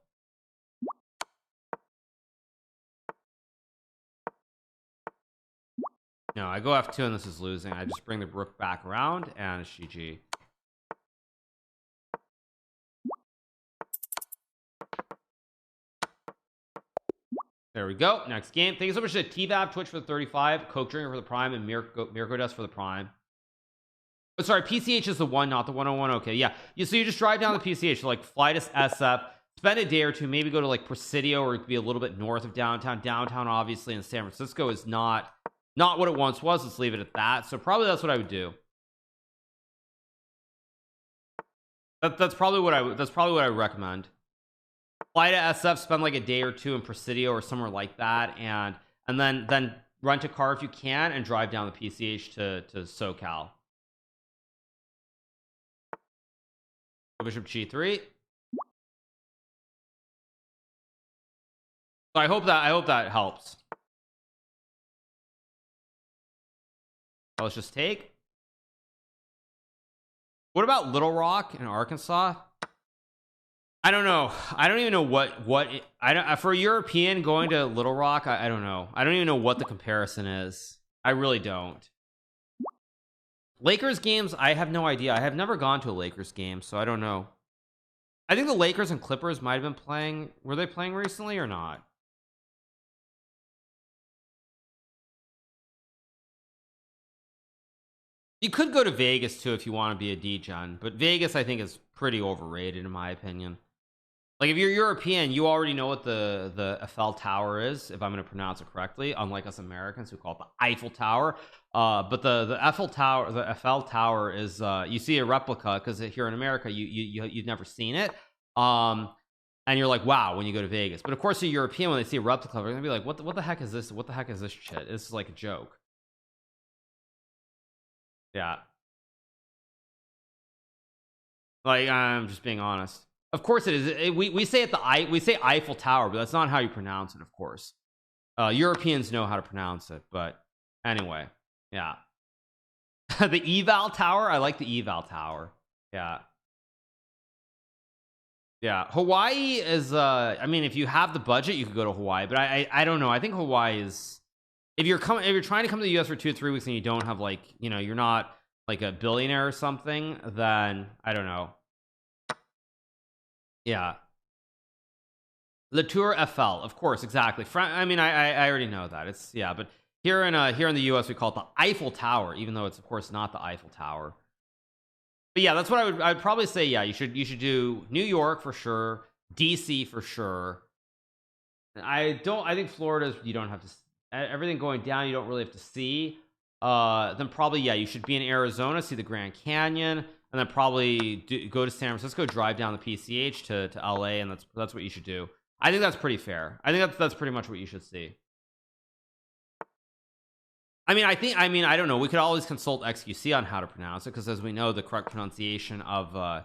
A: No, I go F2 and this is losing. I just bring the rook back around and it's GG. There we go. Next game. Thank you so much to TBAB Twitch for the 35, Coke Drinker for the Prime, and Mirko Dust for the Prime. Oh, sorry, PCH is the 1, not the 101. Okay, yeah. So you just drive down the PCH, so like fly to SF, spend a day or two, maybe go to like Presidio, or it could be a little bit north of downtown. Downtown, obviously, in San Francisco is not what it once was. Let's leave it at that. So probably that's what I would do. That's probably what I would recommend. Fly to SF, spend like a day or two in Presidio or somewhere like that, and then rent a car if you can and drive down the PCH to SoCal. Bishop G3. So I hope that helps. Let's just take. What about Little Rock in Arkansas? I don't know. I don't even know for a European going to Little Rock. I don't know. I don't even know what the comparison is. I really don't. Lakers games, I have no idea. I have never gone to a Lakers game, so I don't know. I think the Lakers and Clippers might have been playing. Were they playing recently or not? You could go to Vegas too if you want to be a D-Gen, but Vegas I think is pretty overrated in my opinion. Like if you're European, you already know what the Eiffel Tower is, if I'm going to pronounce it correctly, unlike us Americans who call it the Eiffel Tower. But the Eiffel Tower is you see a replica because here in America you've never seen it. And you're like, wow, when you go to Vegas. But of course, a European, when they see a replica, they're gonna be like, what the heck is this? What the heck is this shit? This is like a joke. Yeah. Like, I'm just being honest. Of course it is. We say we say Eiffel Tower, but that's not how you pronounce it, of course. Europeans know how to pronounce it, but anyway, yeah. The eval tower, I like the eval tower. Yeah. Yeah, Hawaii is I mean, if you have the budget you could go to Hawaii, but I don't know. I think Hawaii is, if you're trying to come to the US for 2 or 3 weeks and you don't have, like, you know, you're not like a billionaire or something, then I don't know. Yeah, Le Tour Eiffel, of course, exactly. I mean, I already know that. It's, yeah, but here in the US we call it the Eiffel Tower, even though it's of course not the Eiffel Tower. But yeah, that's what I'd probably say. Yeah, you should do New York for sure, DC for sure. I think Florida's, you don't have to, everything going down you don't really have to see. Then probably, yeah, you should be in Arizona, see the Grand Canyon, and then probably go to San Francisco, drive down the PCH to LA, and that's what you should do. I think that's pretty fair. I think that's pretty much what you should see. I mean, I don't know. We could always consult XQC on how to pronounce it, because as we know, the correct pronunciation of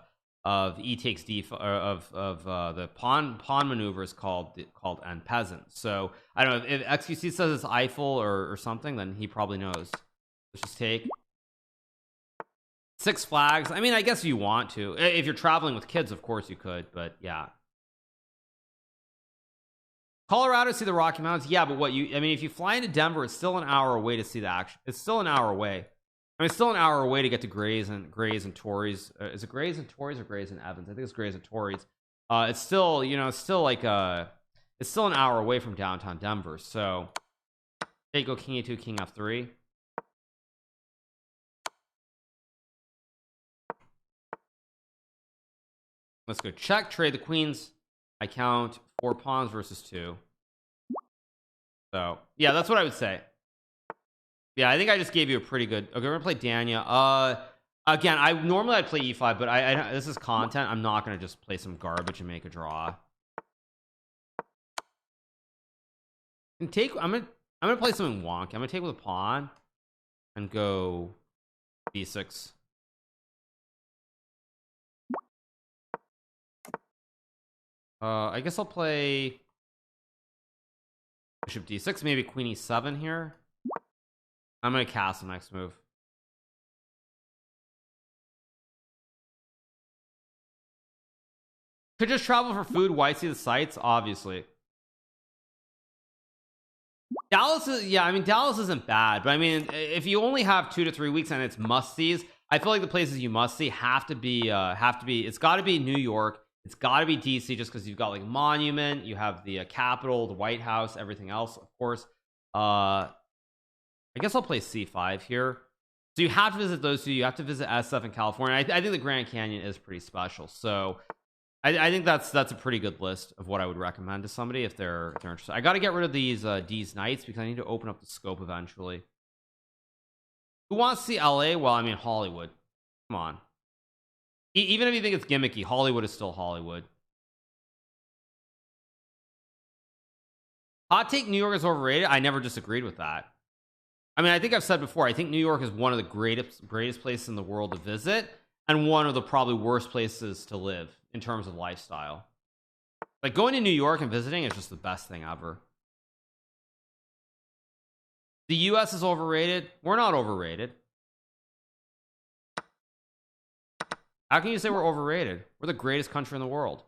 A: E takes D of the pawn maneuver is called en peasant. So I don't know if XQC says it's Eiffel or something, then he probably knows. Let's just take Six Flags. I mean, I guess if you want to, if you're traveling with kids, of course you could, but yeah. Colorado, see the Rocky Mountains. Yeah, but I mean, if you fly into Denver, it's still an hour away to see the action. It's still an hour away. I mean, it's still an hour away to get to Grays and Torreys. Is it Grays and Torreys or Grays and Evans? I think it's Grays and Torreys. It's still, you know, it's still like it's still an hour away from downtown Denver. So they go King E2, King F3. Let's go check, trade the queens. I count 4 pawns versus 2. So yeah, that's what I would say. Yeah, I think I just gave you a pretty good. Okay, we're gonna play Danya. Again, I'd play E5, but this is content. I'm not gonna just play some garbage and make a draw. And I'm gonna play something wonky. I'm gonna take with a pawn and go B6. I guess I'll play Bishop D6, maybe Queen E7 here. I'm gonna castle next move. Could just travel for food. Why see the sights? Obviously, Dallas is, yeah, I mean, Dallas isn't bad, but I mean, if you only have 2 to 3 weeks and it's must-sees, I feel like the places you must see have to be it's got to be New York, it's got to be DC, just because you've got like Monument, you have the Capitol, the White House, everything else, of course. I guess I'll play C5 here. So you have to visit those two. You have to visit SF in California. I think the Grand Canyon is pretty special. So I think that's a pretty good list of what I would recommend to somebody if they're interested. I got to get rid of these D's Knights because I need to open up the scope eventually. Who wants to see LA? Well, I mean, Hollywood. Come on. Even if you think it's gimmicky, Hollywood is still Hollywood. Hot take: New York is overrated. I never disagreed with that. I mean, I think I've said before, I think New York is one of the greatest places in the world to visit, and one of the probably worst places to live in terms of lifestyle. Like, going to New York and visiting is just the best thing ever. The US is overrated. We're not overrated. How can you say we're overrated? We're the greatest country in the world.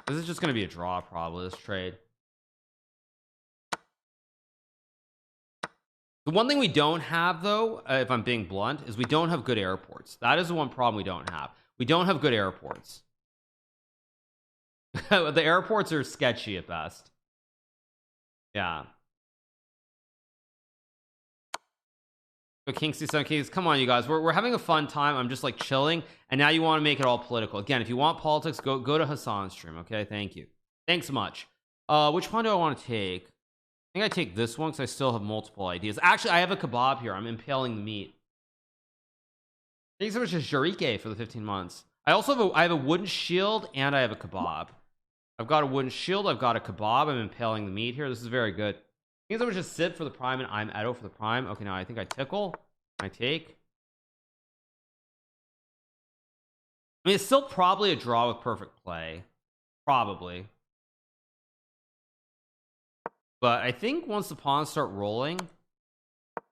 A: This is just going to be a draw, probably, this trade. The one thing we don't have, though, if I'm being blunt, is we don't have good airports. That is the one problem we don't have. We don't have good airports. The airports are sketchy at best. Yeah. So King C7 Kings, come on, you guys. We're having a fun time. I'm just like chilling, and now you want to make it all political. Again, if you want politics, go to Hassan's stream. Okay, thank you. Thanks so much. Which one do I want to take? I think I take this one because I still have multiple ideas. Actually, I have a kebab here. I'm impaling the meat. Thanks so much to Jarike for the 15 months. I also have a wooden shield and I have a kebab. I've got a wooden shield. I've got a kebab. I'm impaling the meat here. This is very good. Thanks so much to Sid for the prime and I'm Edo for the prime. Okay, now I think I tickle. I take. I mean, it's still probably a draw with perfect play, probably. But I think once the pawns start rolling, it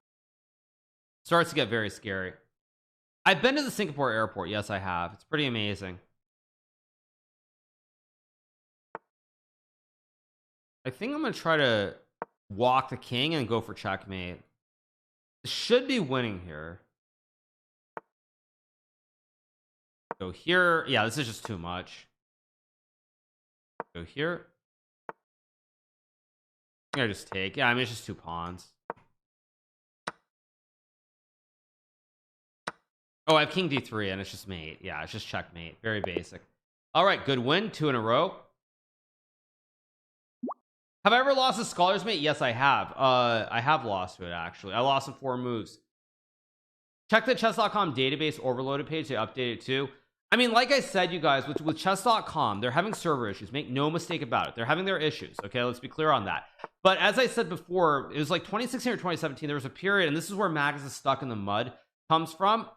A: starts to get very scary. I've been to the Singapore airport. Yes, I have. It's pretty amazing. I think I'm gonna try to walk the king and go for checkmate. Should be winning here. Go here. Yeah, this is just too much. Go here. I think I just take. Yeah, I mean, it's just 2 pawns. Oh, I have king d3 and it's just mate. Yeah, it's just checkmate. Very basic. All right, good win. 2 in a row. Have I ever lost a Scholar's Mate? Yes, I have. I have lost to it, actually. I lost in 4 moves. Check the chess.com database overloaded page. They updated it too. I mean, like I said, you guys, with chess.com, they're having server issues. Make no mistake about it. They're having their issues. Okay, let's be clear on that. But as I said before, it was like 2016 or 2017. There was a period, and this is where Magus is stuck in the mud comes from.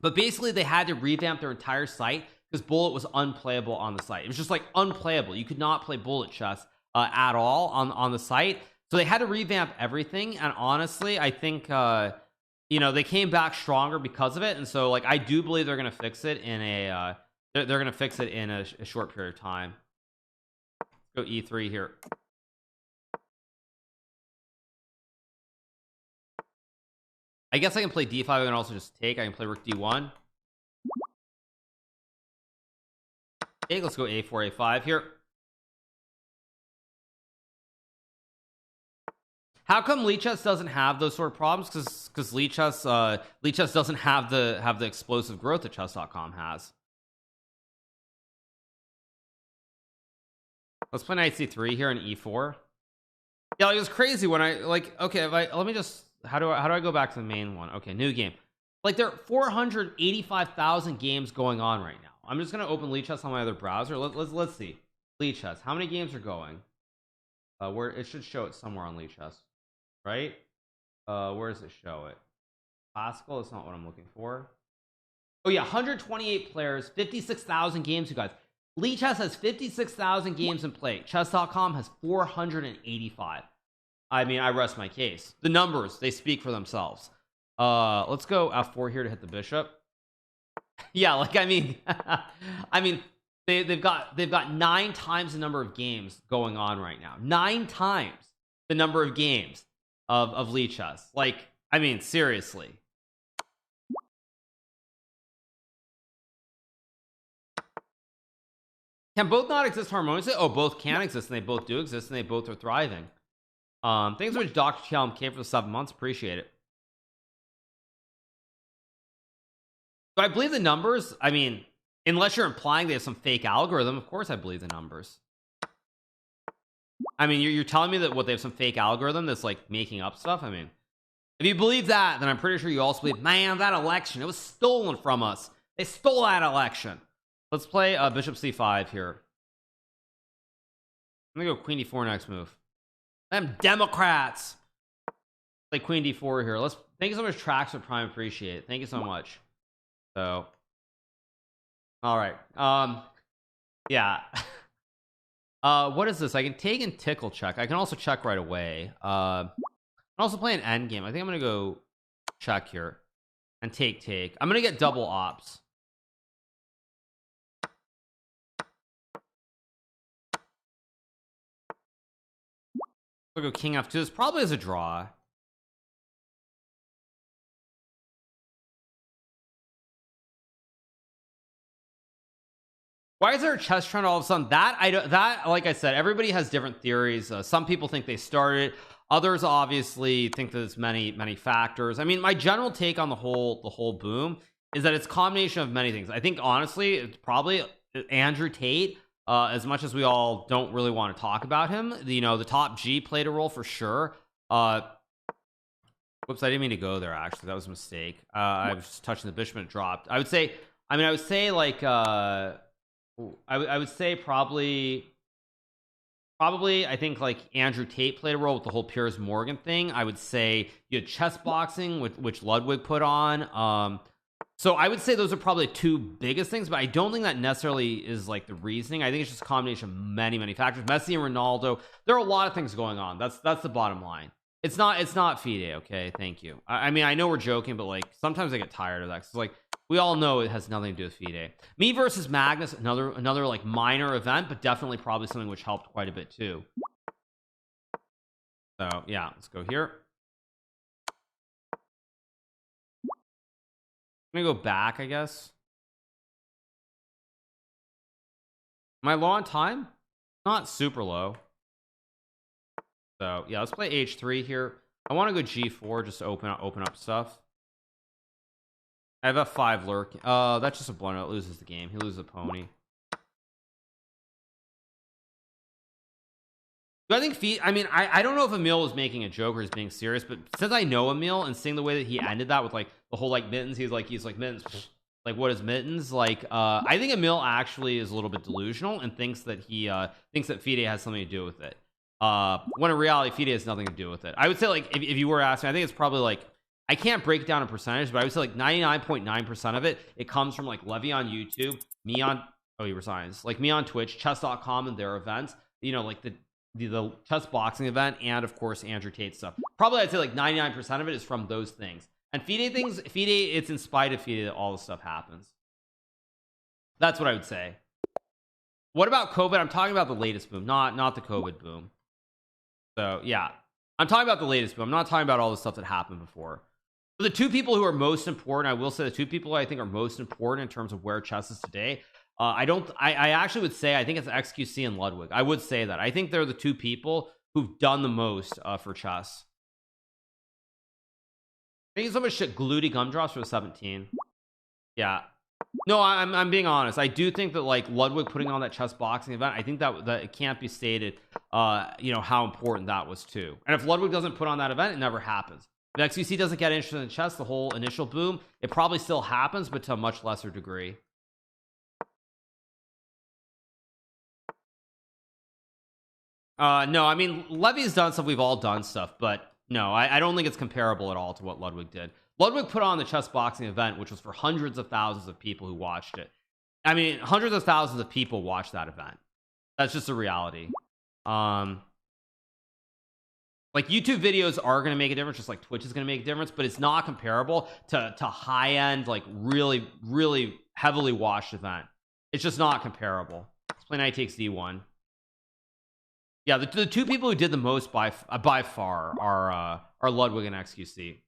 A: But basically, they had to revamp their entire site because Bullet was unplayable on the site. It was just like unplayable. You could not play Bullet chess at all on the site. So they had to revamp everything. And honestly, I think you know, they came back stronger because of it. And so, like, I do believe they're going to fix it in a they're going to fix it in a short period of time. Let's go e3 here. I guess I can play d5. I can also just take. I can play rook d1. Okay, let's go a4 a5 here. How come Lichess doesn't have those sort of problems? Because Lichess doesn't have the explosive growth that chess.com has. Let's play knight c3 here and e4. Yeah, like, it was crazy when I like. Okay, if I let me just. How do I go back to the main one? Okay, new game. Like, there are 485,000 games going on right now. I'm just gonna open Lichess on my other browser. Let's see. Lichess. How many games are going? Where it should show it somewhere on Lichess, right? Where does it show it? Classical. That's not what I'm looking for. Oh yeah, 128 players, 56,000 games. You guys, Lichess has 56,000 games in play. Chess.com has 485. I mean, I rest my case. The numbers, they speak for themselves. Let's go f4 here to hit the bishop. Yeah, like, I mean, I mean, they've got 9 times the number of games going on right now. 9 times the number of games of Lichess. Like, I mean, seriously. Can both not exist harmoniously? Oh, both can exist, and they both do exist, and they both are thriving. Thanks so much, Dr. Kelm came for the 7 months. Appreciate it. Do I believe the numbers? I mean, unless you're implying they have some fake algorithm, of course I believe the numbers. I mean, you're telling me that what they have some fake algorithm that's like making up stuff. I mean, if you believe that, then I'm pretty sure you also believe, man, that election, it was stolen from us. They stole that election. Let's play bishop c5 here. I'm gonna go queen d4 next move. Them Democrats. Play queen d4 here. Let's thank you so much, Tracks for Prime. Appreciate it. Thank you so much. So, all right. Yeah. What is this? I can take and tickle check. I can also check right away. I'm also playing end game. I think I'm gonna go check here and take. I'm gonna get double ops. I'll go king f2. This probably is a draw. Why is there a chess trend all of a sudden? That I don't. That, like I said, everybody has different theories. Some people think they started. Others obviously think that there's many factors. I mean, my general take on the whole boom is that it's a combination of many things. I think honestly, it's probably Andrew Tate. As much as we all don't really want to talk about him, you know, the top G played a role for sure. Whoops, I didn't mean to go there. Actually, that was a mistake. I was just touching the bishop and it dropped. I would say like I would say probably I think like Andrew Tate played a role with the whole Piers Morgan thing. I would say you had chess boxing, which Ludwig put on. So I would say those are probably two biggest things, but I don't think that necessarily is like the reasoning. I think it's just a combination of many factors. Messi and Ronaldo, there are a lot of things going on. That's the bottom line. It's not FIDE. Okay, thank you. I mean, I know we're joking, but like sometimes I get tired of that, because like we all know it has nothing to do with FIDE. Me versus Magnus, another like minor event, but definitely probably something which helped quite a bit too. So yeah, let's go here. I'm gonna go back, I guess. Am I low on time? Not super low. So yeah, let's play h3 here. I want to go g4 just to open up stuff. I have f5 lurk. That's just a blunder. It loses the game. He loses the pony. Do I think I mean, I don't know if Emil was making a joke or is being serious, but since I know Emil and seeing the way that he ended that with like the whole like mittens, he's like mittens, like what is mittens? Like I think Emil actually is a little bit delusional and thinks that thinks that FIDE has something to do with it. When in reality FIDE has nothing to do with it. I would say like if you were asking, I think it's probably like, I can't break it down in percentage, but I would say like 99.9% of it comes from like Levy on YouTube, me on he resigns, like me on Twitch, chess.com and their events, you know, like the chess boxing event, and of course Andrew Tate stuff. Probably I'd say like 99% of it is from those things. And FIDE things, it's in spite of FIDE that all this stuff happens. That's what I would say. What about COVID? I'm talking about the latest boom, not the COVID boom. So yeah, I'm talking about the latest boom. I'm not talking about all the stuff that happened before. But the two people who are most important, I will say the two people who I think are most important in terms of where chess is today, I actually would say I think it's XQC and Ludwig. I would say that I think they're the two people who've done the most for chess. Thank you so much, shit. Gluty gumdrops for the 17. Yeah, no, I'm being honest. I do think that like Ludwig putting on that chess boxing event, I think that it can't be stated you know how important that was too. And if Ludwig doesn't put on that event, it never happens. If XQC doesn't get interested in chess, the whole initial boom, it probably still happens, but to a much lesser degree. No, I mean Levy's done stuff, we've all done stuff, but no, I don't think it's comparable at all to what Ludwig did. Ludwig put on the chess boxing event, which was for hundreds of thousands of people who watched it. I mean, hundreds of thousands of people watched that event. That's just a reality. Like YouTube videos are going to make a difference, just like Twitch is going to make a difference, but it's not comparable to high end, like really heavily watched event. It's just not comparable. Let's play knight takes d1. Yeah, the two people who did the most by far are Ludwig and XQC.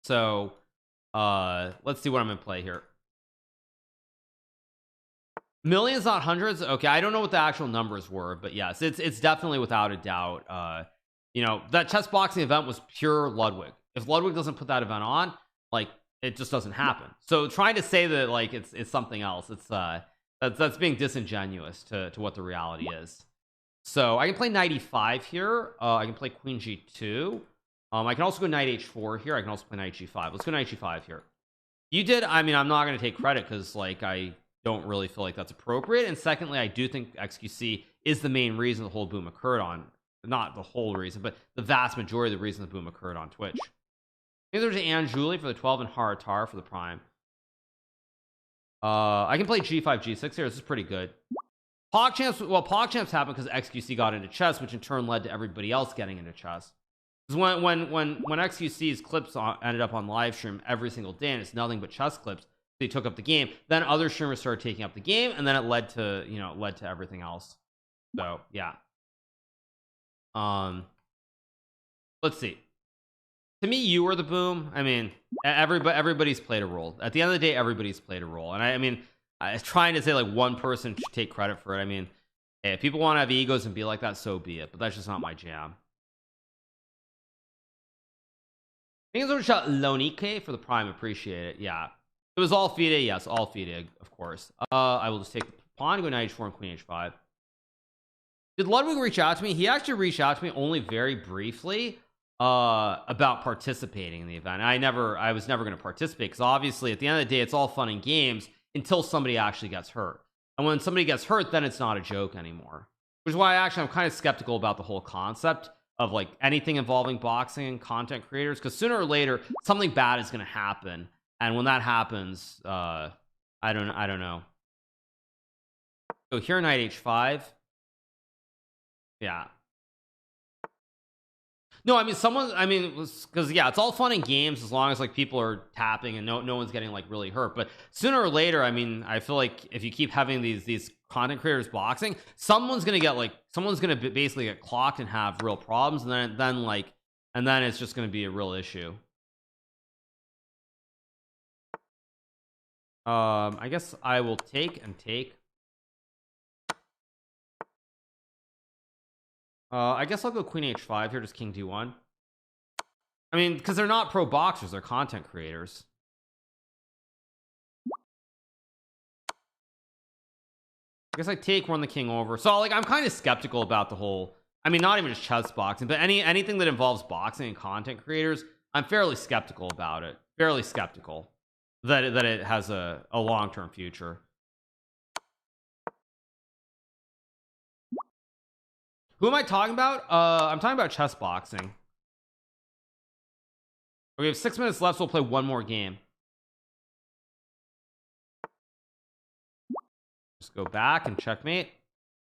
A: So let's see what I'm gonna play here. Millions, not hundreds. Okay, I don't know what the actual numbers were, but yes, it's definitely without a doubt. You know, that chess boxing event was pure Ludwig. If Ludwig doesn't put that event on, like it just doesn't happen. So trying to say that like it's something else, it's that's being disingenuous to what the reality is. So I can play knight e5 here. I can play queen g2. I can also go knight h4 here. I can also play knight g5. Let's go knight g5 here. You did. I mean, I'm not going to take credit because like I don't really feel like that's appropriate. And secondly, I do think XQC is the main reason the whole boom occurred on, not the whole reason, but the vast majority of the reason the boom occurred on Twitch. I think there's Anne Julie for the 12 and Haratar for the prime. I can play g5 g6 here. This is pretty good. PogChamps happened because XQC got into chess, which in turn led to everybody else getting into chess. Because when XQC's clips ended up on live stream every single day, and it's nothing but chess clips, they took up the game. Then other streamers started taking up the game, and then it led to everything else. So yeah. Let's see. To me, you were the boom. I mean, everybody's played a role. At the end of the day, everybody's played a role, and I mean. Trying to say like one person should take credit for it. I mean, hey, if people want to have egos and be like that, so be it. But that's just not my jam. Thank you so much, Lonike, for the prime. Appreciate it. Yeah, it was all FIDE. Yes, all FIDE, of course. I will just take the pawn, go knight h4 and queen h5. Did Ludwig reach out to me? He actually reached out to me only very briefly about participating in the event. I was never going to participate because obviously at the end of the day, it's all fun and games until somebody actually gets hurt. And when somebody gets hurt, then it's not a joke anymore. Which is why I'm kind of skeptical about the whole concept of like anything involving boxing and content creators, because sooner or later something bad is going to happen and when that happens, I don't know. So here, knight h5. Yeah. No, I mean, because yeah, it's all fun and games as long as like people are tapping and no one's getting like really hurt. But sooner or later, I mean, I feel like if you keep having these content creators boxing, someone's gonna basically get clocked and have real problems, and then it's just gonna be a real issue. I guess I will take. I guess I'll go queen h5 here, just king d1. I mean, because they're not pro boxers, they're content creators. I guess I take, run the king over. So like, I'm kind of skeptical about the whole, I mean, not even just chess boxing, but anything that involves boxing and content creators, I'm fairly skeptical about it. Fairly skeptical that it has a long-term future. Who am I talking about? I'm talking about chess boxing. We have 6 minutes left, so we'll play one more game. Just go back and checkmate.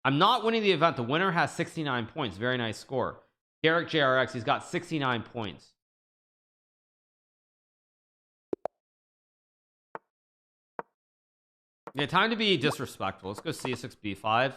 A: I'm not winning the event. The winner has 69 points. Very nice score. Garrick JRX, he's got 69 points. Yeah, time to be disrespectful. Let's go c6 b5.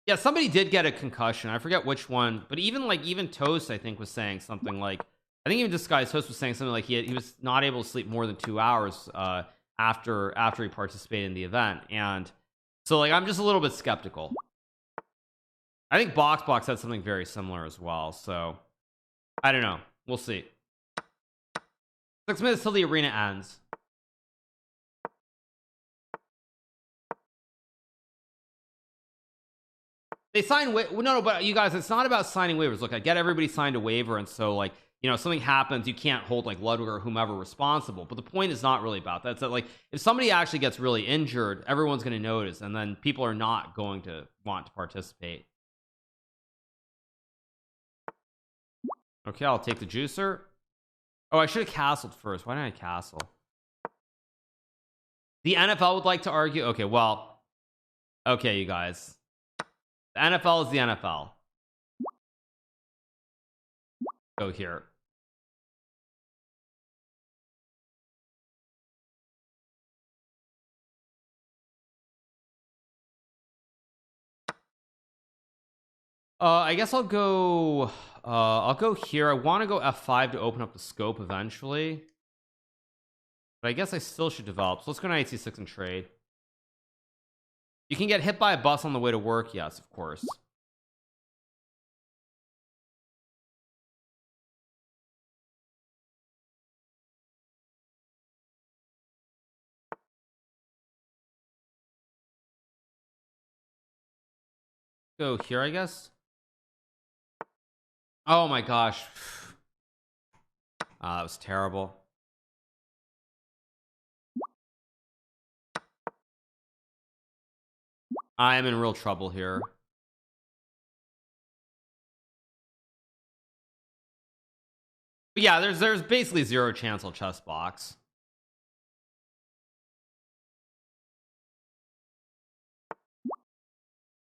A: Yeah, somebody did get a concussion. I forget which one, but even Toast, I think, was saying something like, I think even Disguised Toast was saying something like he was not able to sleep more than 2 hours after he participated in the event. And so like, I'm just a little bit skeptical. I think Box had something very similar as well, so I don't know, we'll see. 6 minutes till the arena ends. They sign no, but you guys, it's not about signing waivers. Look, I get everybody signed a waiver, and so like, you know, if something happens, you can't hold like Ludwig or whomever responsible. But the point is not really about that. It's that like, if somebody actually gets really injured, everyone's going to notice, and then people are not going to want to participate. Okay, I'll take the juicer. Oh, I should have castled first. Why didn't I castle? The NFL would like to argue. Okay, well, okay, you guys. The NFL is the NFL. Go here. I guess I'll go here. I want to go f5 to open up the scope eventually, but I guess I still should develop. So let's go knight c6 and trade. You can get hit by a bus on the way to work. Yes, of course. Go here, I guess. Oh my gosh. That was terrible. I am in real trouble here. But yeah, there's basically zero chance I'll chess box.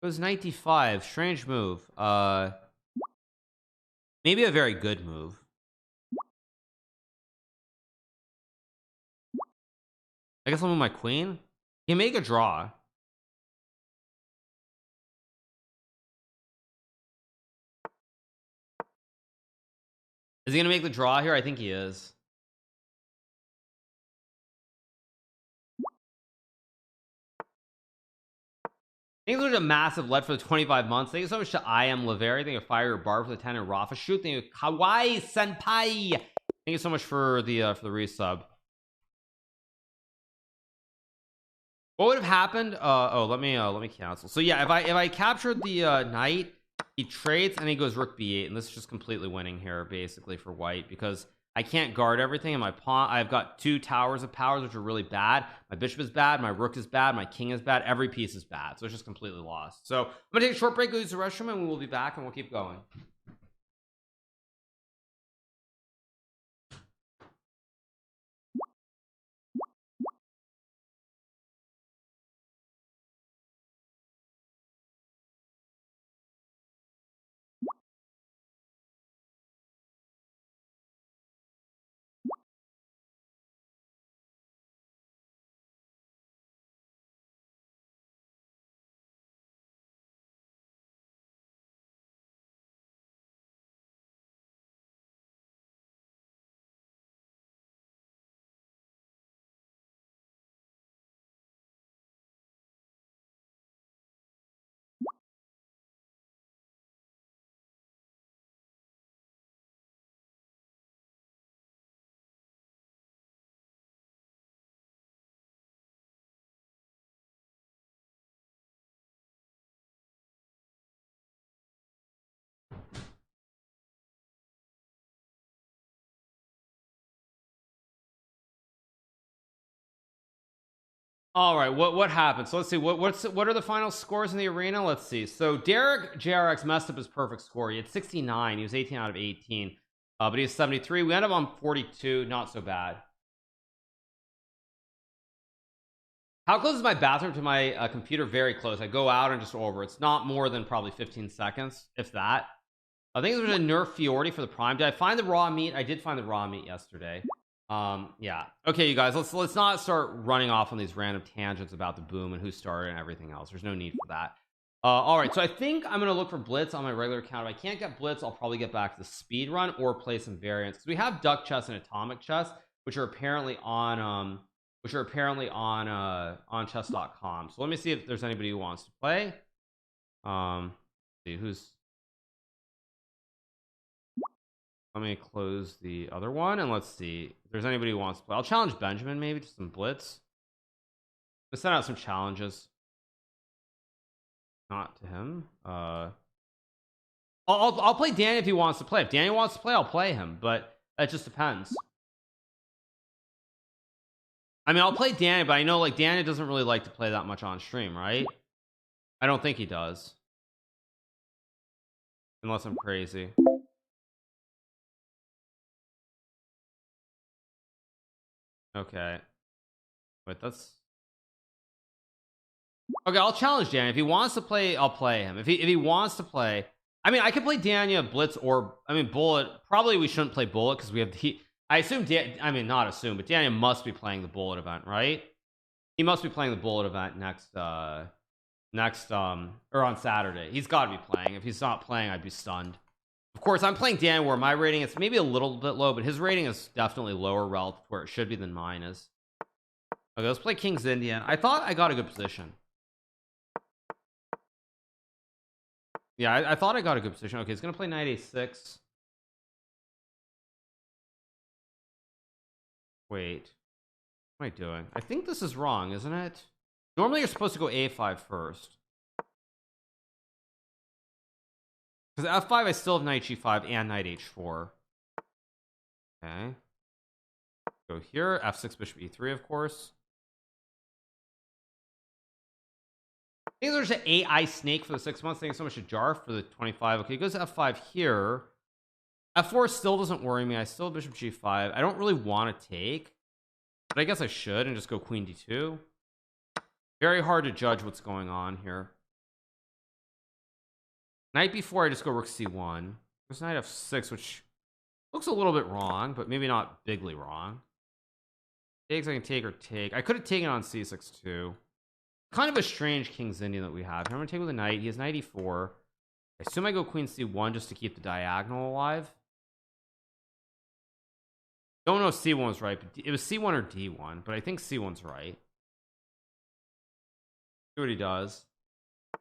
A: Goes knight d5. Strange move. Maybe a very good move. I guess I'll move my queen. You make a draw. Is he gonna make the draw here? I think he is. Thanks so much to Massive Led for the 25 months. Thank you so much to I Am Laveri. Thank you to Fire Bar for the 10 and Rafa Shoot. Thank you to Kawaii Senpai. Thank you so much for the resub. What would have happened? Oh, let me cancel. So yeah, if I captured the knight, he trades and he goes rook b8, and this is just completely winning here basically for white, because I can't guard everything in my pawn. I've got 2 towers of powers, which are really bad. My bishop is bad, my rook is bad, my king is bad, every piece is bad, so it's just completely lost. So I'm gonna take a short break, go use the restroom, and we will be back and we'll keep going. All right, what happened? So let's see what are the final scores in the arena. Let's see. So Derek JRX messed up his perfect score. He had 69. He was 18 out of 18, but he was 73. We ended up on 42. Not so bad. How close is my bathroom to my computer? Very close. I go out and just over. It's not more than probably 15 seconds, if that. I think there's a nerf Fiordi for the prime. Did I find the raw meat? I did find the raw meat yesterday. Yeah, okay, you guys, let's not start running off on these random tangents about the boom and who started and everything else. There's no need for that. All right, so I think I'm gonna look for Blitz on my regular account. If I can't get Blitz, I'll probably get back to the speed run or play some variants, because we have duck chess and atomic chess, which are apparently on chess.com. So let me see if there's anybody who wants to play. See who's. Let me close the other one and let's see if there's anybody who wants to play. I'll challenge Benjamin maybe to some Blitz. Let's send out some challenges. Not to him. I'll play Danny if he wants to play. If Danny wants to play, I'll play him, but that just depends. I mean, I'll play Danny, but I know like Danny doesn't really like to play that much on stream, right? I don't think he does. Unless I'm crazy. Okay. Wait, that's okay. I'll challenge Dan. If he wants to play, I'll play him. If he wants to play, I mean, I could play Dania, Blitz, or I mean, Bullet. Probably we shouldn't play Bullet because we have the. I assume I mean, not assume, but Dania must be playing the Bullet event, right? He must be playing the Bullet event next or on Saturday. He's got to be playing. If he's not playing, I'd be stunned. Of course, I'm playing Dan where my rating is maybe a little bit low, but his rating is definitely lower relative to where it should be than mine is. Okay, let's play King's Indian. I thought I got a good position. Yeah, I thought I got a good position. Okay, he's gonna play knight a6. Wait, what am I doing? I think this is wrong, isn't it? Normally you're supposed to go a5 first. Because f5 I still have knight g5 and knight h4. Okay. Go here, f6 bishop e3, of course. I think there's an AI snake for the 6 months. Thank you so much to Jar for the 25. Okay, he goes to f5 here. f4 still doesn't worry me. I still have bishop g5. I don't really want to take, but I guess I should and just go queen d2. Very hard to judge what's going on here. Knight b4, I just go rook c1. There's knight f6, which looks a little bit wrong, but maybe not bigly wrong. Takes, I can take or take. I could have taken on c6 too. Kind of a strange King's Indian that we have. I'm going to take with a knight. He has knight e4. I assume I go queen c1 just to keep the diagonal alive. Don't know if c1 was right, but it was c1 or d1, but I think c1's right. See what he does. I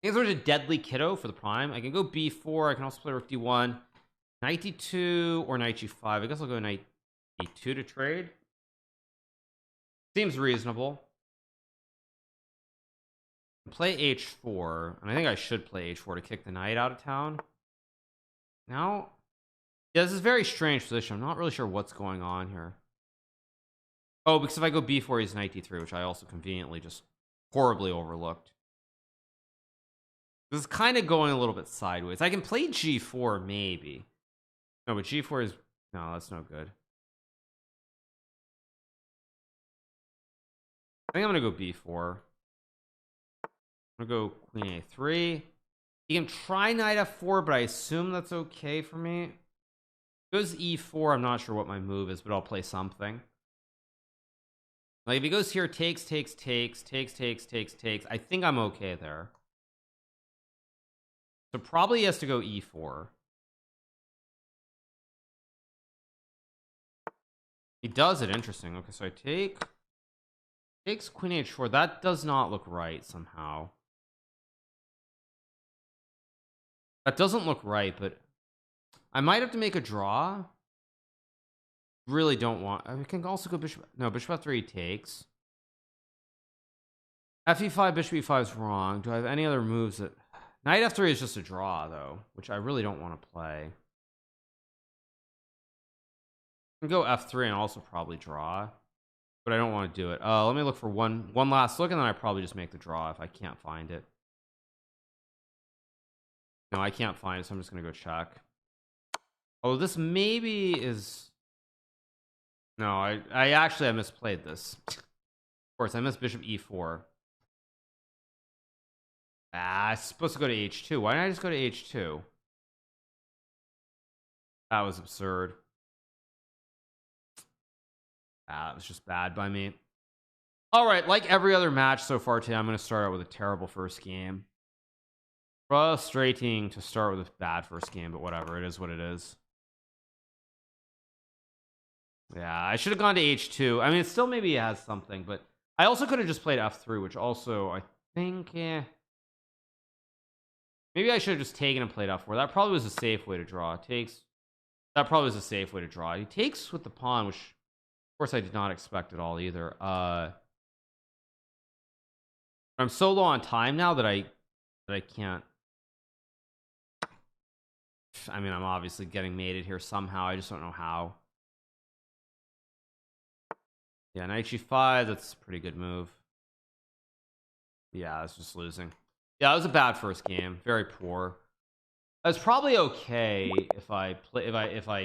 A: think there's a deadly kiddo for the prime. I can go b4. I can also play rook d1, knight d2, or knight g5. I guess I'll go knight d2 to trade. Seems reasonable. Play h4, and I think I should play h4 to kick the knight out of town. Now, Yeah, this is a very strange position. I'm not really sure what's going on here. Oh, because if I go b4, he's knight d3, which I also conveniently just horribly overlooked. This is kind of going a little bit sideways. I can play g4 maybe. No, but g4 is... No, that's no good. I think I'm going to go b4. I'm going to go queen a3. You can try knight f4, but I assume that's okay for me. If it goes e4, I'm not sure what my move is, but I'll play something. Like if he goes here, takes, I think I'm okay there. So probably he has to go e4. He does it. Interesting. Okay, so I takes queen h4. That does not look right somehow. That doesn't look right, but I might have to make a draw. Really don't want... I can also go bishop... No, bishop f3 takes. Fe5, bishop e5 is wrong. Do I have any other moves that... Knight f3 is just a draw, though, which I really don't want to play. I can go f3 and also probably draw, but I don't want to do it. Let me look for one last look, and then I probably just make the draw if I can't find it. No, I can't find it, so I'm just going to go check. Oh, this maybe is... No, I actually misplayed this. Of course, I missed bishop e4. I'm supposed to go to h2. Why didn't I just go to h2? That was absurd. That was just bad by me. All right, like every other match so far today, I'm going to start out with a terrible first game. Frustrating to start with a bad first game, but whatever. It is what it is. Yeah, I should have gone to h2. I mean, it still maybe has something, but I also could have just played f3, which also I think... Maybe I should have just taken and played f4. That probably was a safe way to draw. That probably was a safe way to draw. He takes with the pawn, which of course I did not expect at all either. I'm so low on time now that I can't. I mean, I'm obviously getting mated here somehow. I just don't know how. Yeah, knight g5. That's a pretty good move. Yeah, that's just losing. Yeah, it was a bad first game. Very poor. It's probably okay if I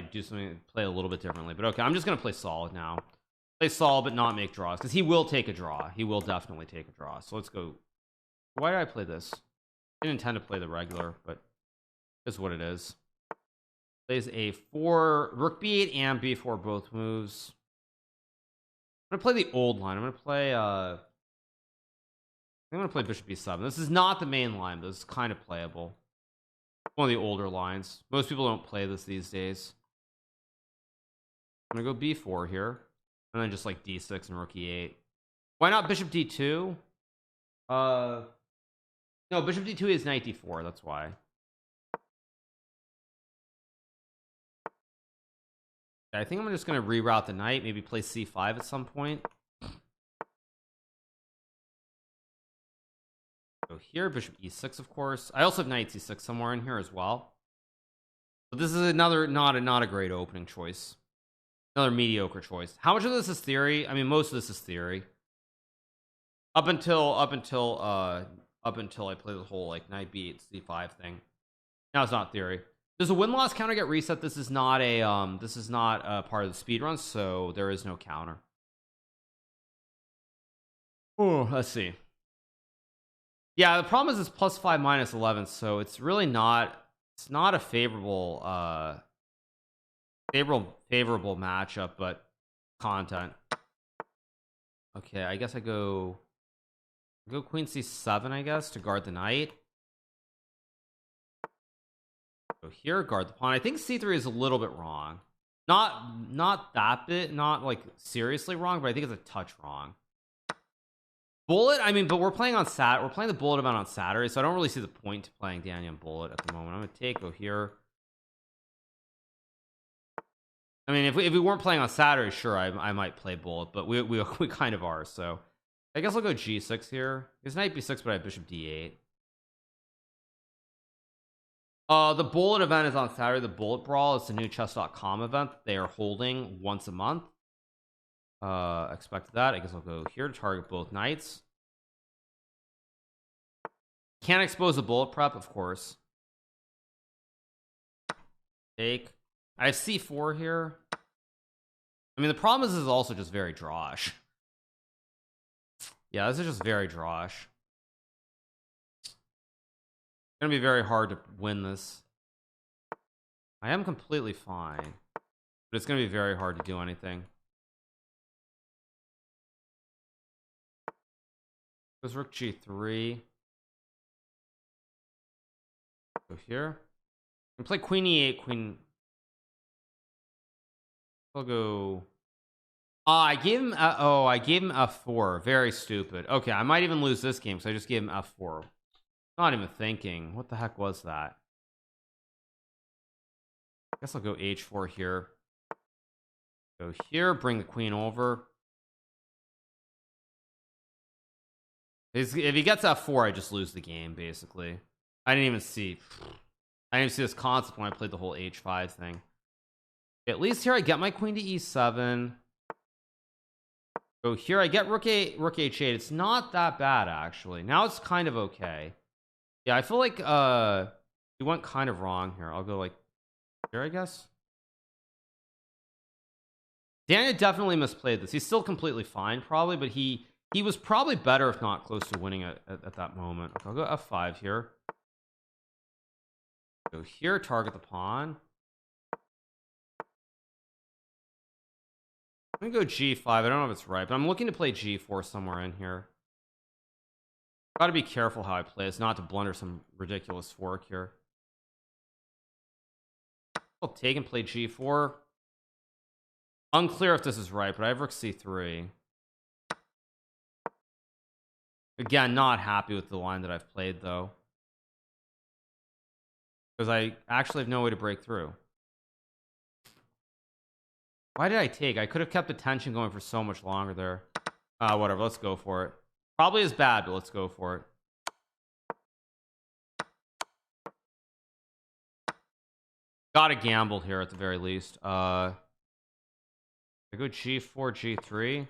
A: do something, play a little bit differently. But okay, I'm just gonna play solid now. Play solid, but not make draws, because he will take a draw. He will definitely take a draw. So let's go. Why did I play this? I didn't intend to play the regular, but it's what it is. Plays a4, rook b8 and b4 both moves. I'm gonna play the old line. I'm gonna play bishop b7. This is not the main line, but this is kind of playable. One of the older lines. Most people don't play this these days. I'm gonna go b4 here, and then just like d6 and rook e8. Why not bishop d2? No, bishop d2 is knight d4. That's why. I think I'm just gonna reroute the knight. Maybe play c5 at some point. Go here, bishop e6, of course. I also have knight c6 somewhere in here as well. But this is another not a great opening choice. Another mediocre choice. How much of this is theory? I mean, most of this is theory. Up until I play the whole like knight b8 c5 thing. Now it's not theory. Does a win-loss counter get reset? This is not a part of the speed run, so there is no counter. Oh, let's see. Yeah, the problem is it's +5 -11, so it's really not. It's not a favorable favorable matchup, but content. Okay, I guess I go queen c7, I guess, to guard the knight. Go here, guard the pawn. I think c3 is a little bit wrong. Not that bit, not like seriously wrong, but I think it's a touch wrong. Bullet, I mean, but we're playing the bullet amount on Saturday, so I don't really see the point to playing Danny on bullet at the moment. I'm gonna go here. I mean, if we weren't playing on Saturday, sure, I might play bullet, but we kind of are, so I guess I'll go g6 here. It's knight b6, but I have bishop d8. The bullet event is on Saturday. The bullet brawl is the new chess.com event they are holding once a month. Expected that. I guess I'll go here to target both knights. Can't expose the bullet prep, of course. Take. I have c4 here. I mean, the problem is this is also just very drawish. Yeah, this is just very drawish. It's gonna be very hard to win this. I am completely fine, but it's gonna be very hard to do anything. Goes rook g3. Go here. And play queen e8, queen. I'll go. I gave him. I gave him f4. Very stupid. Okay, I might even lose this game because I just gave him f4. Not even thinking. What the heck was that? I guess I'll go h4 here. Go here. Bring the queen over. If he gets f4, I just lose the game. Basically, I didn't even see. I didn't even see this concept when I played the whole h5 thing. At least here I get my queen to e7. Go here. I get rook h8. It's not that bad actually. Now it's kind of okay. Yeah, I feel like we went kind of wrong here. I'll go like here, I guess. Daniel definitely misplayed this. He's still completely fine probably, but he was probably better if not close to winning at that moment. Okay, I'll go f5 here. Go here, target the pawn. I'm gonna go g5. I don't know if it's right, but I'm looking to play g4 somewhere in here. Gotta be careful how I play this, not to blunder some ridiculous fork here. I'll take and play g4. Unclear if this is right, but I have rook c3. Again, not happy with the line that I've played though, because I actually have no way to break through. Why did I take? I could have kept the tension going for so much longer there. Whatever, let's go for it. Probably is bad, but let's go for it. Gotta gamble here at the very least. I go g4, g3.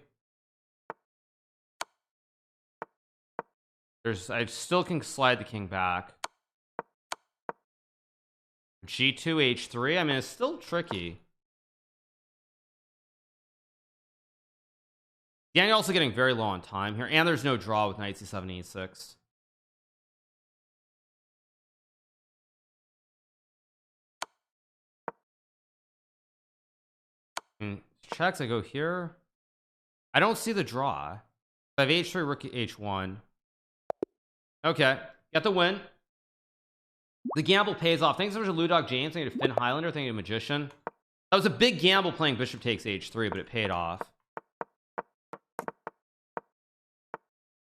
A: I still can slide the king back. G2, h3. I mean, it's still tricky. Yeah, you're also getting very low on time here, and there's no draw with knight c7, e6. And checks. I go here. I don't see the draw. I have h3, rook h1. Okay, get the win. The gamble pays off. Thanks so much to Ludog James. Thank you to Finn Highlander. Thank you to Magician. That was a big gamble playing bishop takes h3, but it paid off.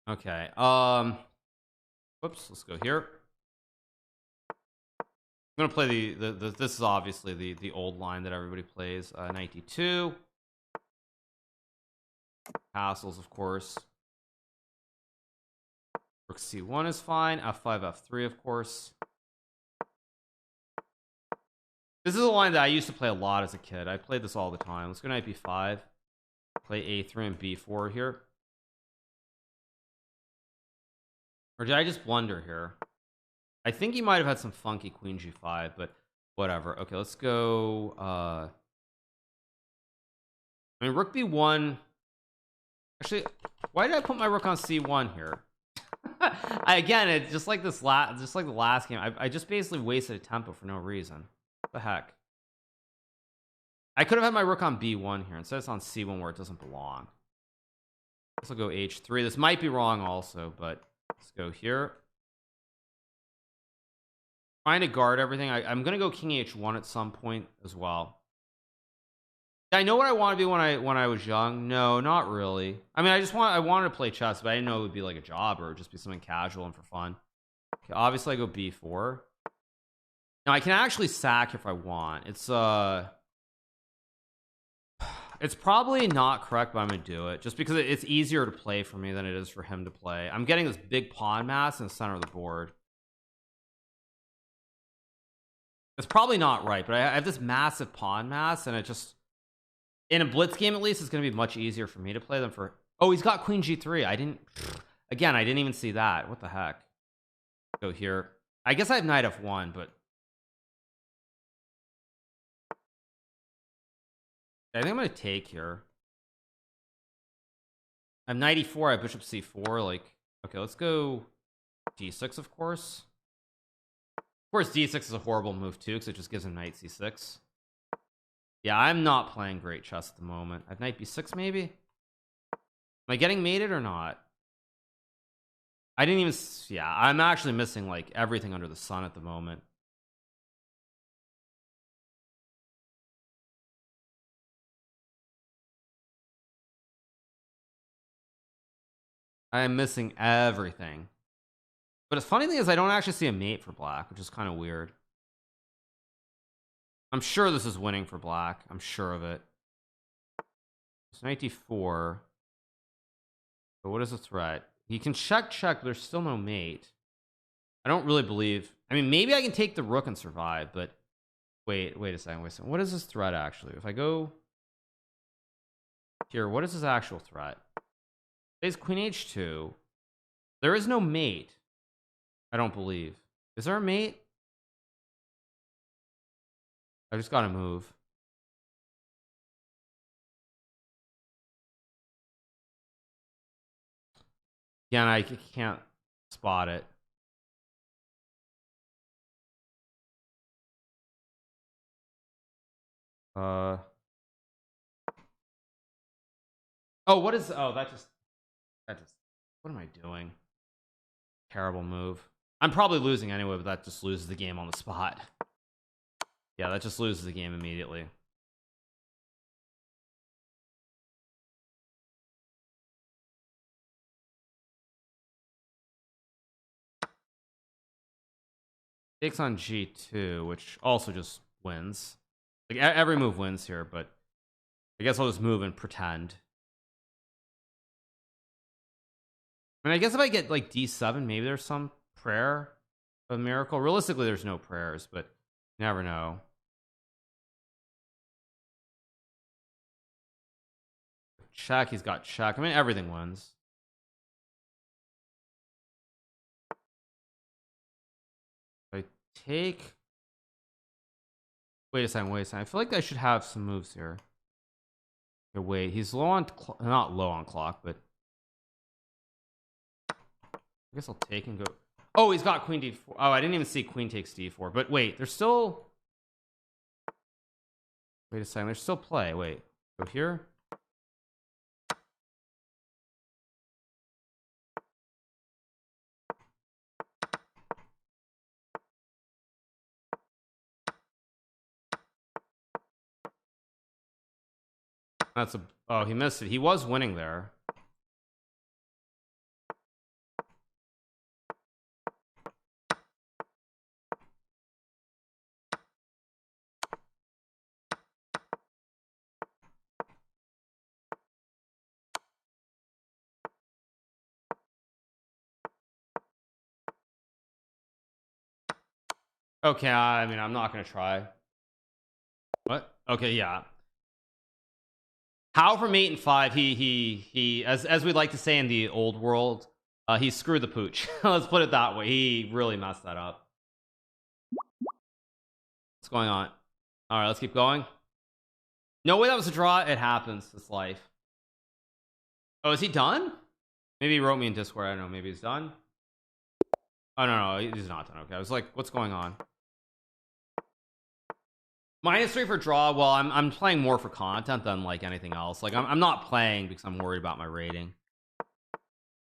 A: Okay. Whoops. Let's go here. I'm gonna play the this is obviously the old line that everybody plays. Knight d2. Castles, of course. Rook c1 is fine. f5, f3, of course. This is a line that I used to play a lot as a kid. I played this all the time. Let's go knight b5. Play a3 and b4 here. Or did I just blunder here? I think he might have had some funky queen g5, but whatever. Okay, let's go. I mean, rook b1. Actually, why did I put my rook on c1 here? Again, it's just like this just like the last game. I just basically wasted a tempo for no reason. What the heck? I could have had my rook on b1 here. Instead, it's on c1 where it doesn't belong. This will go h3. This might be wrong also, but let's go here. Trying to guard everything. I'm gonna go king h1 at some point as well. I know what I want to be when I was young. No, not really. I mean, I wanted to play chess, but I didn't know it would be like a job or just be something casual and for fun. Okay, obviously I go b4. Now I can actually sack if I want. It's probably not correct, but I'm gonna do it just because it's easier to play for me than it is for him to play. I'm getting this big pawn mass in the center of the board. It's probably not right, but I have this massive pawn mass, and it just in a blitz game at least it's going to be much easier for me to play than for. Oh, he's got queen g3. I didn't even see that. What the heck? Go here. I guess I have knight f1, but I think I'm going to take here. I'm knight e4. I have bishop c4. Like, okay, let's go d6. Of course, d6 is a horrible move too, because it just gives him knight c6. Yeah, I'm not playing great chess at the moment. I have knight b6 maybe. Am I getting mated or not? I didn't even. Yeah, I'm actually missing like everything under the sun at the moment. I am missing everything. But the funny thing is I don't actually see a mate for black, which is kind of weird. I'm sure this is winning for black. I'm sure of it. It's knight d4. But what is the threat? He can check, but there's still no mate. I don't really believe. I mean, maybe I can take the rook and survive, but wait a second. What is this threat actually? If I go here, what is his actual threat? It's queen h2. There is no mate. I don't believe. Is there a mate? I just gotta move. Yeah, and I can't spot it. Oh, what is? Oh, that just. What am I doing? Terrible move. I'm probably losing anyway, but that just loses the game on the spot. Yeah, that just loses the game immediately. Takes on g2, which also just wins. Like every move wins here, but I guess I'll just move and pretend. I mean, I guess if I get like d7, maybe there's some prayer of a miracle. Realistically, there's no prayers, but you never know. Check, he's got check. I mean, everything wins. I take. Wait a second. I feel like I should have some moves here. Okay, wait, he's low on not low on clock, but I guess I'll take and go. Oh, he's got queen d4. Oh, I didn't even see queen takes d4. But wait, there's still. Wait a second. There's still play. Wait, go here. That's a. Oh, he missed it. He was winning there. Okay, I mean, I'm not gonna try. What? Okay, yeah. How from 8 and 5, he as we like to say in the old world, he screwed the pooch. Let's put it that way. He really messed that up. What's going on? All right, let's keep going. No way that was a draw. It happens. It's life. Oh, is he done? Maybe he wrote me in Discord. I don't know. Maybe he's done. Oh no, he's not done. Okay, I was like, what's going on? -3 for draw. Well, I'm playing more for content than like anything else. Like I'm not playing because I'm worried about my rating.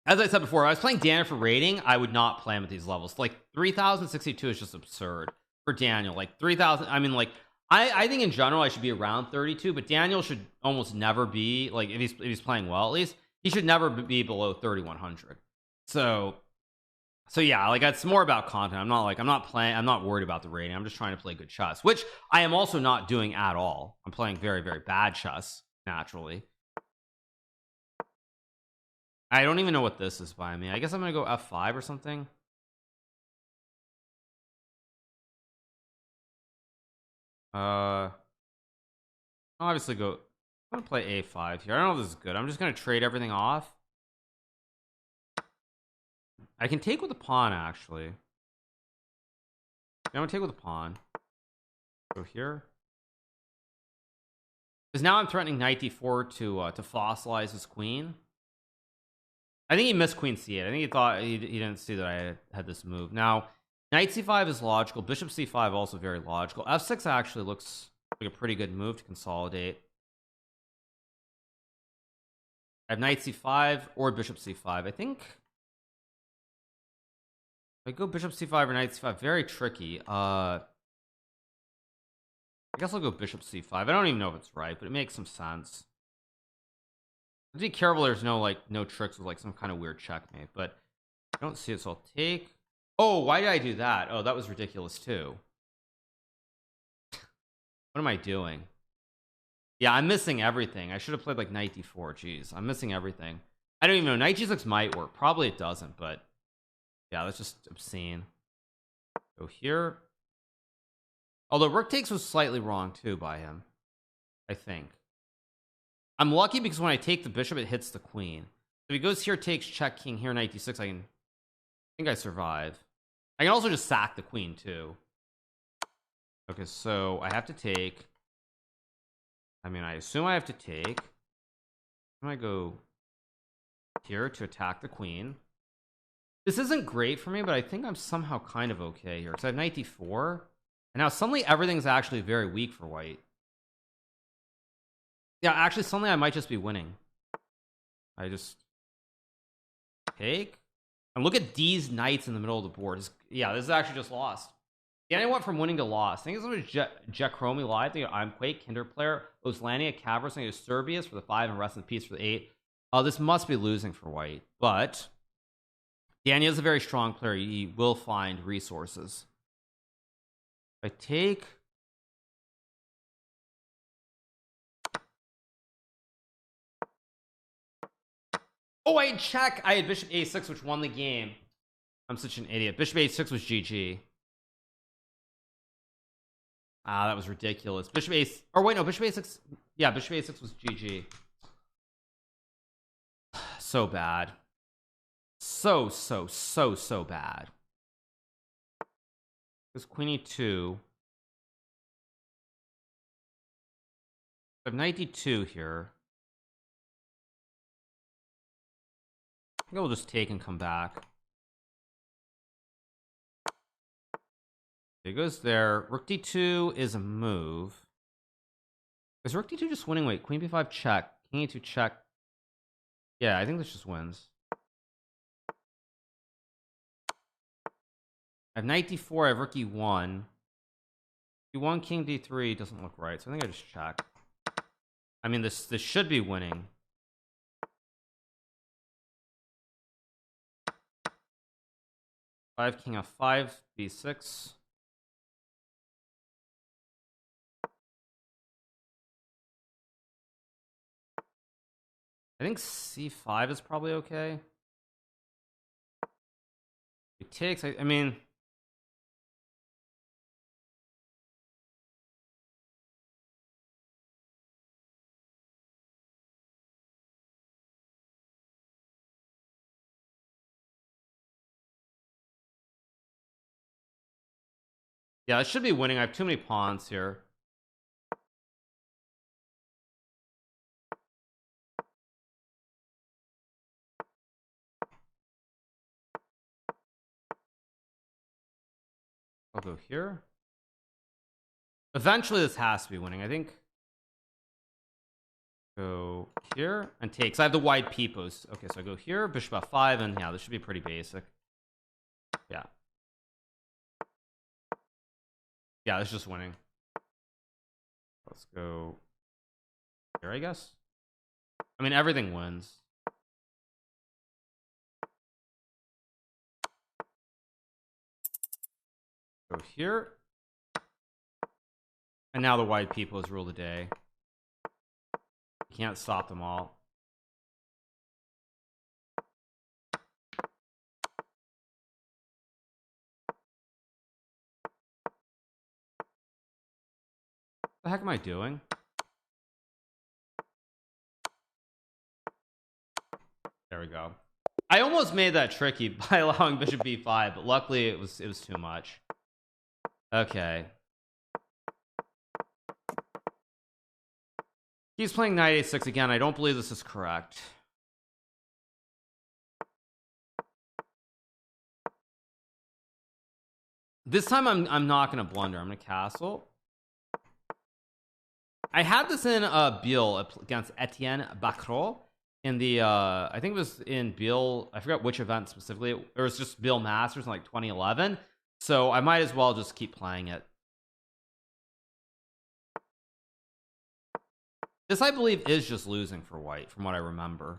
A: As I said before, if I was playing Daniel for rating, I would not play him at these levels. Like 3062 is just absurd for Daniel. Like 3000. I mean, like I think in general I should be around 32, but Daniel should almost never be like if he's playing well, at least he should never be below 3100. So yeah, like it's more about content. I'm not worried about the rating. I'm just trying to play good chess, which I am also not doing at all. I'm playing very, very bad chess, naturally. I don't even know what this is by me. I guess I'm gonna go f5 or something. I'll obviously go. I'm gonna play a5 here. I don't know if this is good. I'm just gonna trade everything off. I can take with the pawn actually. I'm gonna take with the pawn. Go here. Because now I'm threatening knight d4 to fossilize his queen. I think he missed queen c8. I think he thought he didn't see that I had this move. Now knight c5 is logical. Bishop c5 also very logical. f6 actually looks like a pretty good move to consolidate. I have knight c5 or bishop c5. I think if I go bishop c5 or knight c5, very tricky. I guess I'll go bishop c5. I don't even know if it's right, but it makes some sense. Be careful there's no tricks with like some kind of weird checkmate, but I don't see it, so I'll take. Oh, why did I do that? Oh, that was ridiculous too. What am I doing? Yeah, I'm missing everything. I should have played like knight d4. Jeez, I'm missing everything. I don't even know. Knight g6 might work. Probably it doesn't, but yeah, that's just obscene. Go here. Although rook takes was slightly wrong too by him, I think. I'm lucky because when I take the bishop, it hits the queen. If he goes here, takes check, king here, knight d6, I think I survive. I can also just sack the queen too. Okay, so I have to take. I mean, I assume I have to take. I'm gonna go here to attack the queen. This isn't great for me, but I think I'm somehow kind of okay here because I have knight d4, and now suddenly everything's actually very weak for white. Yeah, actually, suddenly I might just be winning. I just take. And look at these knights in the middle of the board. Yeah, this is actually just lost. Yeah, I went from winning to lost. I think this was Jekromi Live. I think I'm Quake, Kinder Player, Oslania, Cavers, I think it's Serbius for the 5, and Rest in Peace for the 8. This must be losing for white. But Danny is a very strong player. He will find resources. If I take. Oh, I had check. I had bishop a6, which won the game. I'm such an idiot. Bishop a6 was GG. Ah, that was ridiculous. Bishop a. Or wait, no, bishop a6. Yeah, bishop a6 was GG. So bad. So bad. Because queen e2. I have knight d2 here. I think we'll just take and come back. It goes there. Rook d2 is a move. Is rook d2 just winning? Wait, queen b5 check. King e2 check. Yeah, I think this just wins. I have knight d4. I have rook e1. e1, king d3 doesn't look right, so I think I just check. I mean, this should be winning. Five king f5 b6. I think c5 is probably okay. It takes. I mean, yeah, it should be winning. I have too many pawns here. I'll go here. Eventually, this has to be winning. I think. Go here and take. So I have the wide peepos. Okay, so I go here, bishop f5, and yeah, this should be pretty basic. Yeah. Yeah, this is just winning. Let's go here, I guess. I mean, everything wins. Go here. And now the wide peepos rule the day. You can't stop them all. the heck am I doing? There we go. I almost made that tricky by allowing bishop b5, but luckily it was too much. Okay. He's playing knight a6 again. I don't believe this is correct. This time I'm not gonna blunder. I'm gonna castle. I had this in Biel against Etienne Bacro in the I think it was in Biel, I forgot which event specifically, or it was just Biel Masters in like 2011, so I might as well just keep playing it. This I believe is just losing for white from what I remember,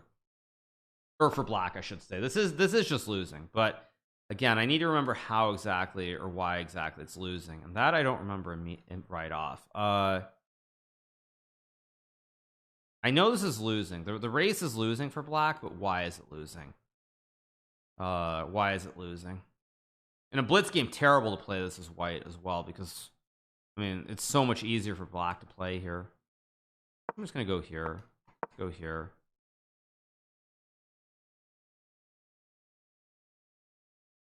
A: or for black I should say. This is just losing, but again I need to remember how exactly or why exactly it's losing, and that I don't remember right off. I know this is losing. The race is losing for black, but why is it losing? Why is it losing? In a blitz game, terrible to play this as white as well, because I mean it's so much easier for black to play here. I'm just gonna go here, go here.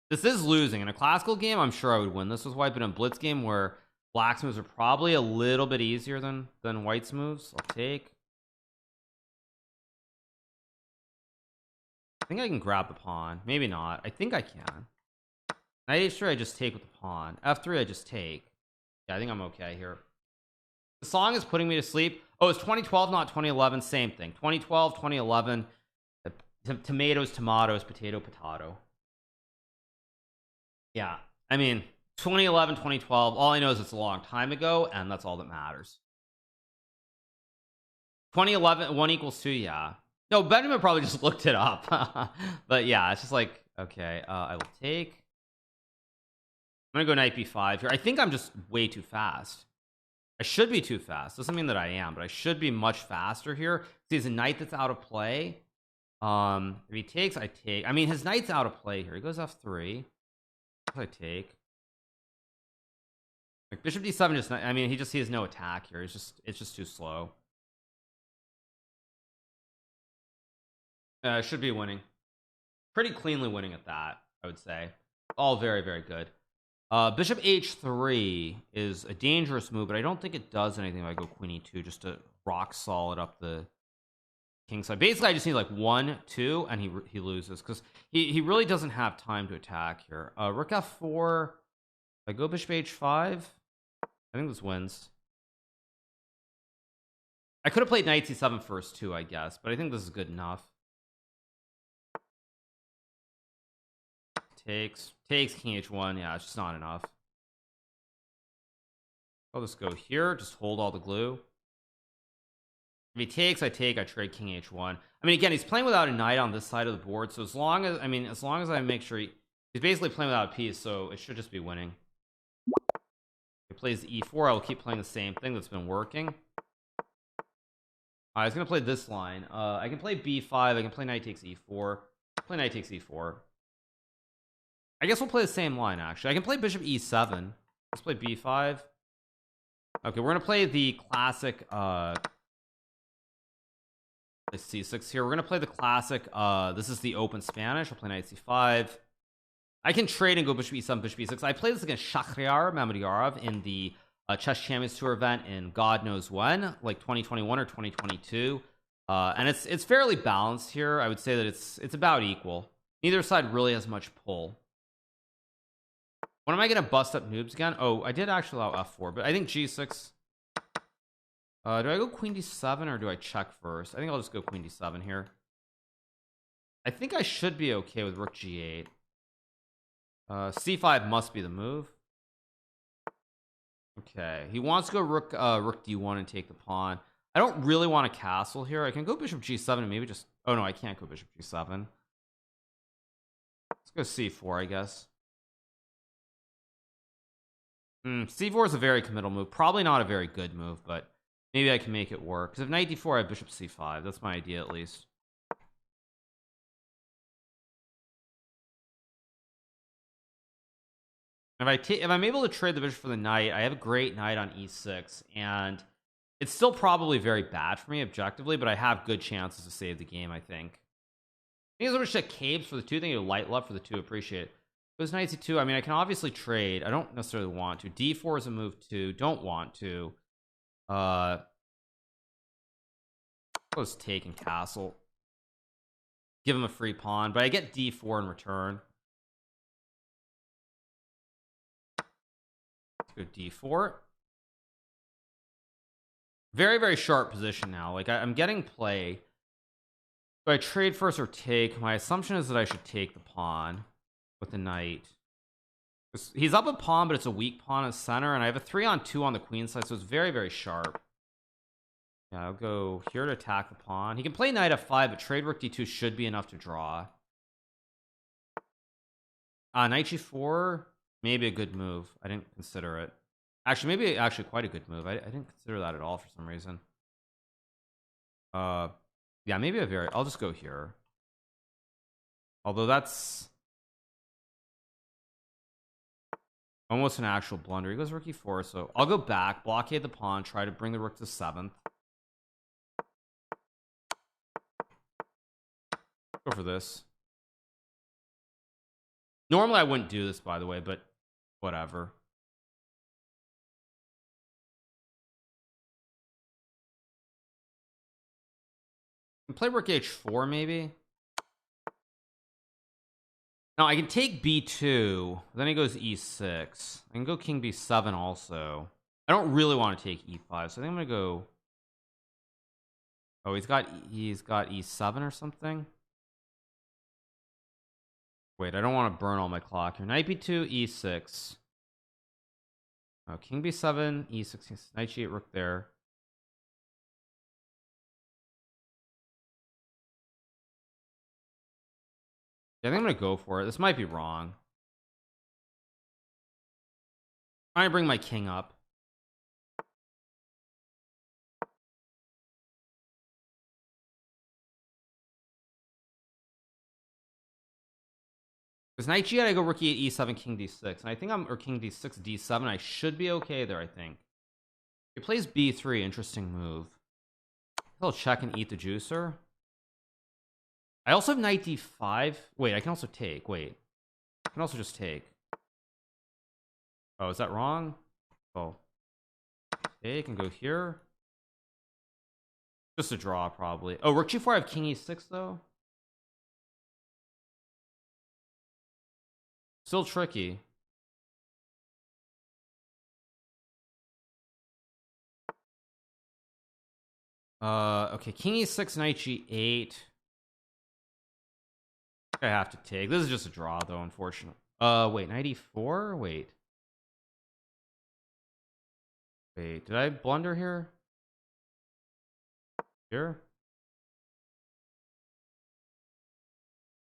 A: This is losing. In a classical game, I'm sure I would win this with white, but in a blitz game where black's moves are probably a little bit easier than white's moves, I'll take. I think I can grab the pawn. Maybe not. I think I can. Knight h3 I just take with the pawn. F3 I just take. Yeah, I think I'm okay here. The song is putting me to sleep. Oh, it's 2012, not 2011. Same thing. 2012, 2011. Tomatoes, tomatoes, potato, potato. Yeah, I mean 2011, 2012. All I know is it's a long time ago, and that's all that matters. 2011, 1 equals 2. Yeah. No, Benjamin probably just looked it up. But yeah, it's just like, okay, I will take. I'm gonna go knight b5 here. I think I'm just way too fast. I should be too fast. Doesn't mean that I am, but I should be much faster here. See, he's a knight that's out of play. If he takes, I take. I mean, his knight's out of play here. He goes f3. I take. Like bishop d7 just. I mean, he has no attack here. It's just too slow. Should be winning. Pretty cleanly winning at that, I would say. All very, very good. Bishop h3 is a dangerous move, but I don't think it does anything if I go queen e2 just to rock solid up the king side. Basically, I just need like 1, 2, and he loses because he really doesn't have time to attack here. Rook f4. If I go bishop h5, I think this wins. I could have played knight c7 first too, I guess, but I think this is good enough. Takes king h1. Yeah, it's just not enough. I'll just go here, just hold all the glue. If he takes, I take. I trade king h1. I mean, again, he's playing without a knight on this side of the board, so as long as I make sure he's basically playing without a piece, so it should just be winning. If he plays e4, I'll keep playing the same thing that's been working. I was gonna play this line. I can play b5. I can play knight takes e4. Play knight takes e4. I guess we'll play the same line, actually. I can play bishop e7. Let's play b5. Okay, we're gonna play the classic c6 here. We're gonna play the classic this is the open Spanish. I'll play knight c5. I can trade and go bishop e7, bishop e6. I played this against Shahryar Mamedyarov in the Chess Champions Tour event in God knows when, like 2021 or 2022. And it's fairly balanced here. I would say that it's about equal. Neither side really has much pull. When am I going to bust up noobs again? Oh, I did actually allow f4, but I think g6. Do I go queen d7 or do I check first? I think I'll just go queen d7 here. I think I should be okay with rook g8. c5 must be the move. Okay, he wants to go rook d1 and take the pawn. I don't really want a castle here. I can go bishop g7 and maybe just... Oh no, I can't go bishop g7. Let's go c4, I guess. c4 is a very committal move. Probably not a very good move, but maybe I can make it work. Because if knight d4, I have bishop c5. That's my idea, at least. If I'm able to trade the bishop for the knight, I have a great knight on e6, and It's still probably very bad for me objectively, but I have good chances to save the game, I think. I think it's check Capes for the 2. Thank you, Light Love for the 2. Appreciate it. It was nice too. I mean, I can obviously trade. I don't necessarily want to. D4 is a move too. Don't want to. Let's take and castle. Give him a free pawn, but I get D4 in return. Let's go D4. Very, very sharp position now. Like I'm getting play. Do I trade first or take? My assumption is that I should take the pawn with the knight. He's up a pawn, but it's a weak pawn in center, and I have a 3-on-2 on the queen side, so it's very, very sharp. Yeah, I'll go here to attack the pawn. He can play knight f5, but trade rook d2 should be enough to draw. Knight g4, maybe a good move. I didn't consider it. Actually, maybe actually quite a good move. I didn't consider that at all for some reason. Yeah, maybe a very. I'll just go here. Although that's almost an actual blunder. He goes rook e4, so I'll go back, blockade the pawn, try to bring the rook to 7th. Go for this. Normally I wouldn't do this, by the way, but whatever. Play rook h4 maybe. Now I can take b2, then he goes e6. I can go king b7 also. I don't really want to take e5, so I think I'm gonna go. Oh, he's got e7 or something. Wait, I don't want to burn all my clock here. Knight b2, e6. Oh, king b7, e6, knight g8, rook there. Yeah, I think I'm gonna go for it. This might be wrong. I'm trying to bring my king up. Because knight g8, I go rook e8, e7, king d6, and I think or king d6, d7. I should be okay there. I think he plays b3. Interesting move. He'll check and eat the juicer. I also have knight d5. Wait, I can also take. Wait, I can also just take. Oh, is that wrong? Oh, take and go here. Just a draw, probably. Oh, rook g4. I have king e6 though. Still tricky. Okay, king e6, knight g8. I have to take. This is just a draw though, unfortunately. Wait, knight e4? Wait, did I blunder here?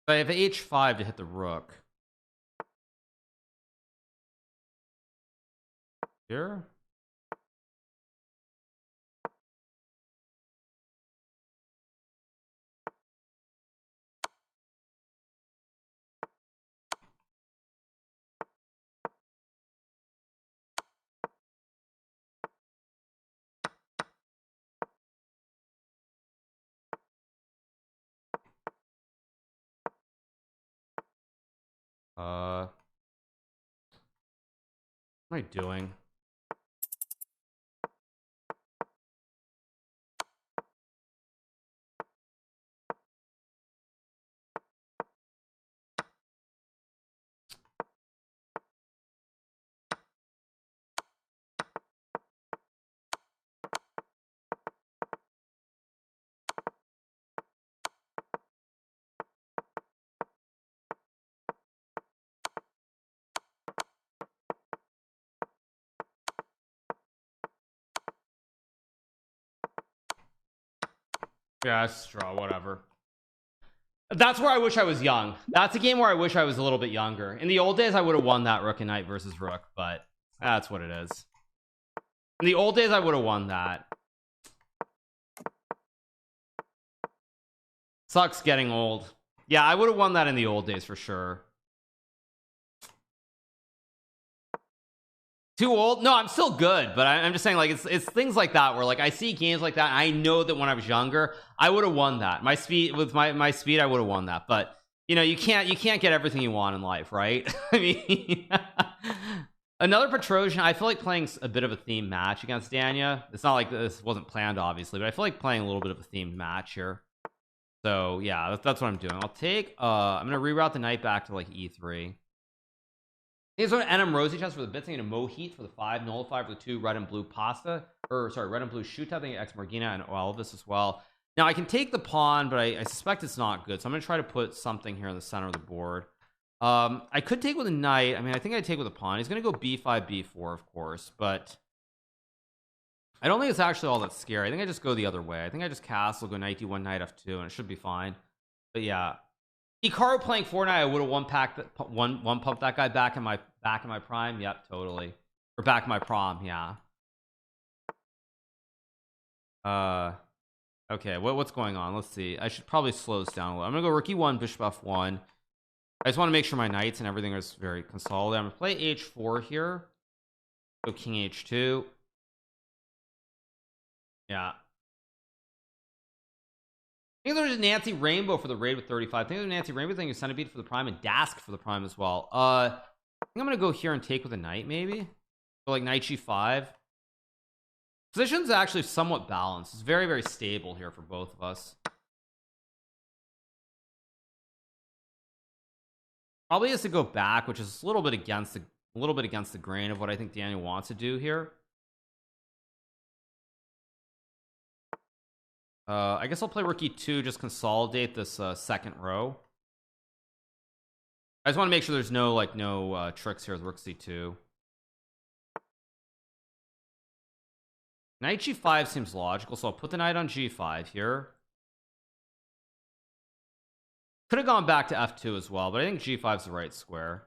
A: I have h5 to hit the rook. Here? What am I doing? Yeah, it's straw, whatever. That's where I wish I was young. That's a game where I wish I was a little bit younger. In the old days, I would have won that rook and knight versus rook, but that's what it is. In the old days, I would have won that. Sucks getting old. Yeah, I would have won that in the old days for sure. Too old? No, I'm still good, but I'm just saying, like, it's things like that where, like, I see games like that and I know that when I was younger I would have won that. My speed, with my speed, I would have won that. But you know, you can't get everything you want in life, right? I mean, another Petrosian. I feel like playing a bit of a themed match against Danya. It's not like this wasn't planned, obviously, but I feel like playing a little bit of a themed match here. So yeah, that's what I'm doing. I'll take I'm gonna reroute the knight back to like e3. Here's what NM Rosie chest for the bits. I'm gonna Mohit for the 5, Nullify for the 2, red and blue pasta, or sorry, red and blue shoot. I think Ex Morgina and Elvis as well. Now I can take the pawn, but I suspect it's not good, so I'm gonna try to put something here in the center of the board. I could take with a knight. I mean, I think I'd take with a pawn. He's gonna go b5 b4, of course, but I don't think it's actually all that scary. I think I just go the other way. I think I just castle, go knight d1, knight f2, and it should be fine. But yeah, Hikaru playing Fortnite, I would have one pumped that guy back in my prime. Yep, totally. Or back in my prom, yeah. Okay, what's going on? Let's see. I should probably slow this down a little. I'm gonna go rook e1, bishop f1. I just want to make sure my knights and everything is very consolidated. I'm gonna play h4 here. Go king h2. Yeah. I think there's a Nancy Rainbow for the raid with 35. I think there's a Nancy Rainbow thing, a centipede for the prime, and Dask for the prime as well. I think I'm gonna go here and take with a knight, maybe. So like knight g5. Position's actually somewhat balanced. It's very, very stable here for both of us. Probably has to go back, which is a little bit against the grain of what I think Daniel wants to do here. I guess I'll play rook e2, just consolidate this second row. I just want to make sure there's no tricks here with rook c2. Knight g5 seems logical, so I'll put the knight on g5 here. Could have gone back to f2 as well, but I think g5 is the right square.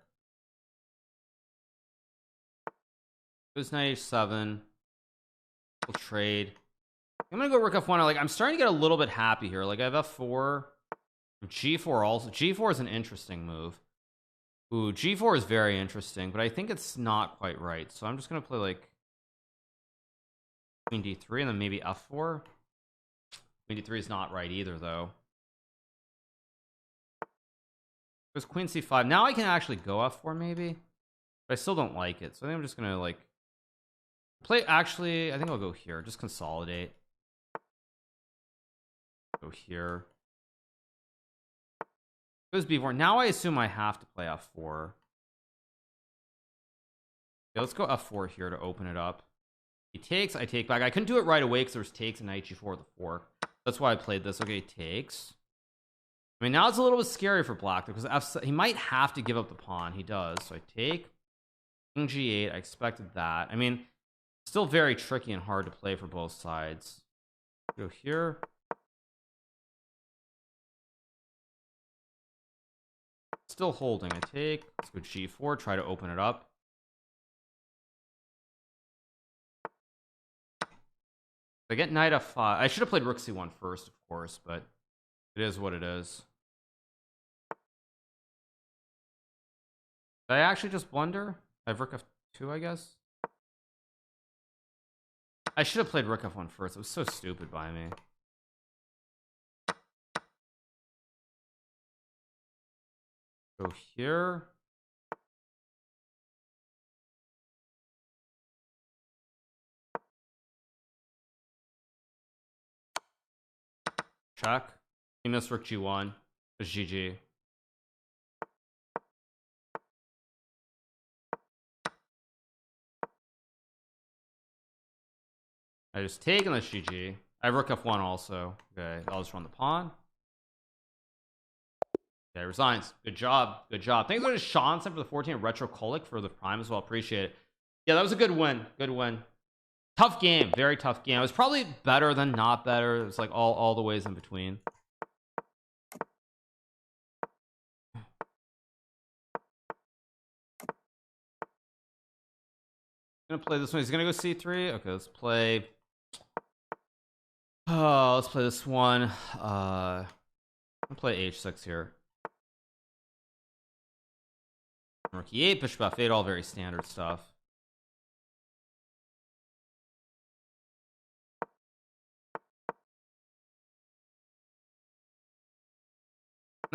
A: Goes knight h7. We'll trade. I'm gonna go rook f1. I'm starting to get a little bit happy here. Like I have f4, g4 also. G4 is an interesting move. Ooh, g4 is very interesting, but I think it's not quite right. So I'm just gonna play like queen d3 and then maybe f4. Queen d3 is not right either, though. There's queen c5. Now I can actually go f4 maybe, but I still don't like it. So I think I'm just gonna like play. Actually, I think I'll go here. Just consolidate. Go here. Goes b4. Now I assume I have to play f4. Okay, let's go f4 here to open it up. He takes, I take back. I couldn't do it right away because there was takes and knight g4 with the fork. That's why I played this. Okay, takes. I mean, now it's a little bit scary for black because he might have to give up the pawn. He does. So I take king g8. I expected that. I mean, still very tricky and hard to play for both sides. Go here. Still holding. I take. Let's go g4. Try to open it up. I get knight f5. I should have played rook c1 first, of course, but it is what it is. Did I actually just blunder? I have rook f2, I guess. I should have played rook f1 first. It was so stupid by me. Go here. Check. He missed rook g1. It's GG. I just take and that's GG. I have rook f1 also. Okay, I'll just run the pawn. Okay, resigns. Good job. Good job. Thanks to Sean for the 14 retro colic for the prime as well. Appreciate it. Yeah, that was a good win. Good win. Tough game. Very tough game. It was probably better than not better. It was like all the ways in between. Gonna play this one. He's gonna go c3. Okay, let's play. Oh, let's play this one. I'll play h6 here. Rook e8, bishop f8, all very standard stuff.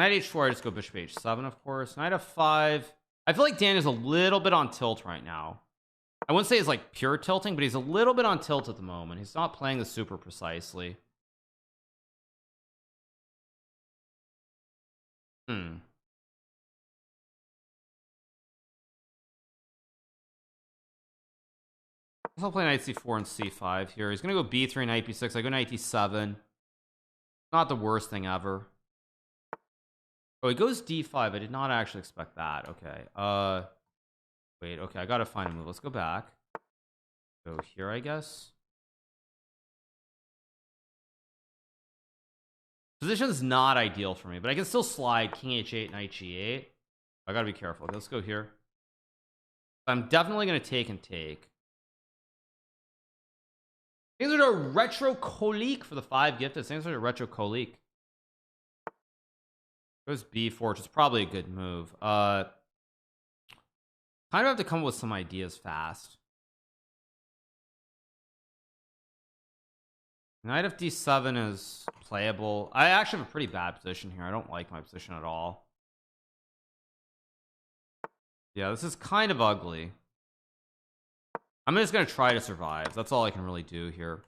A: Knight h4, I just go bishop h7, of course. Knight f5. I feel like Dan is a little bit on tilt right now. I wouldn't say it's like pure tilting, but he's a little bit on tilt at the moment. He's not playing this super precisely. I'll play knight c4 and c5 here. He's gonna go b3, knight b6. I go knight d7. Not the worst thing ever. Oh, he goes d5. I did not actually expect that. Okay. Wait. Okay, I gotta find a move. Let's go back. Go here, I guess. Position's not ideal for me, but I can still slide king h8, knight g8. I gotta be careful. Okay, let's go here. I'm definitely gonna take and take. Things are a retro colique for the 5 gifted. Things are a retro colique. Goes b4, which is probably a good move. Kind of have to come up with some ideas fast. Knight of d7 is playable. I actually have a pretty bad position here. I don't like my position at all. Yeah, this is kind of ugly. I'm just gonna try to survive. That's all I can really do here.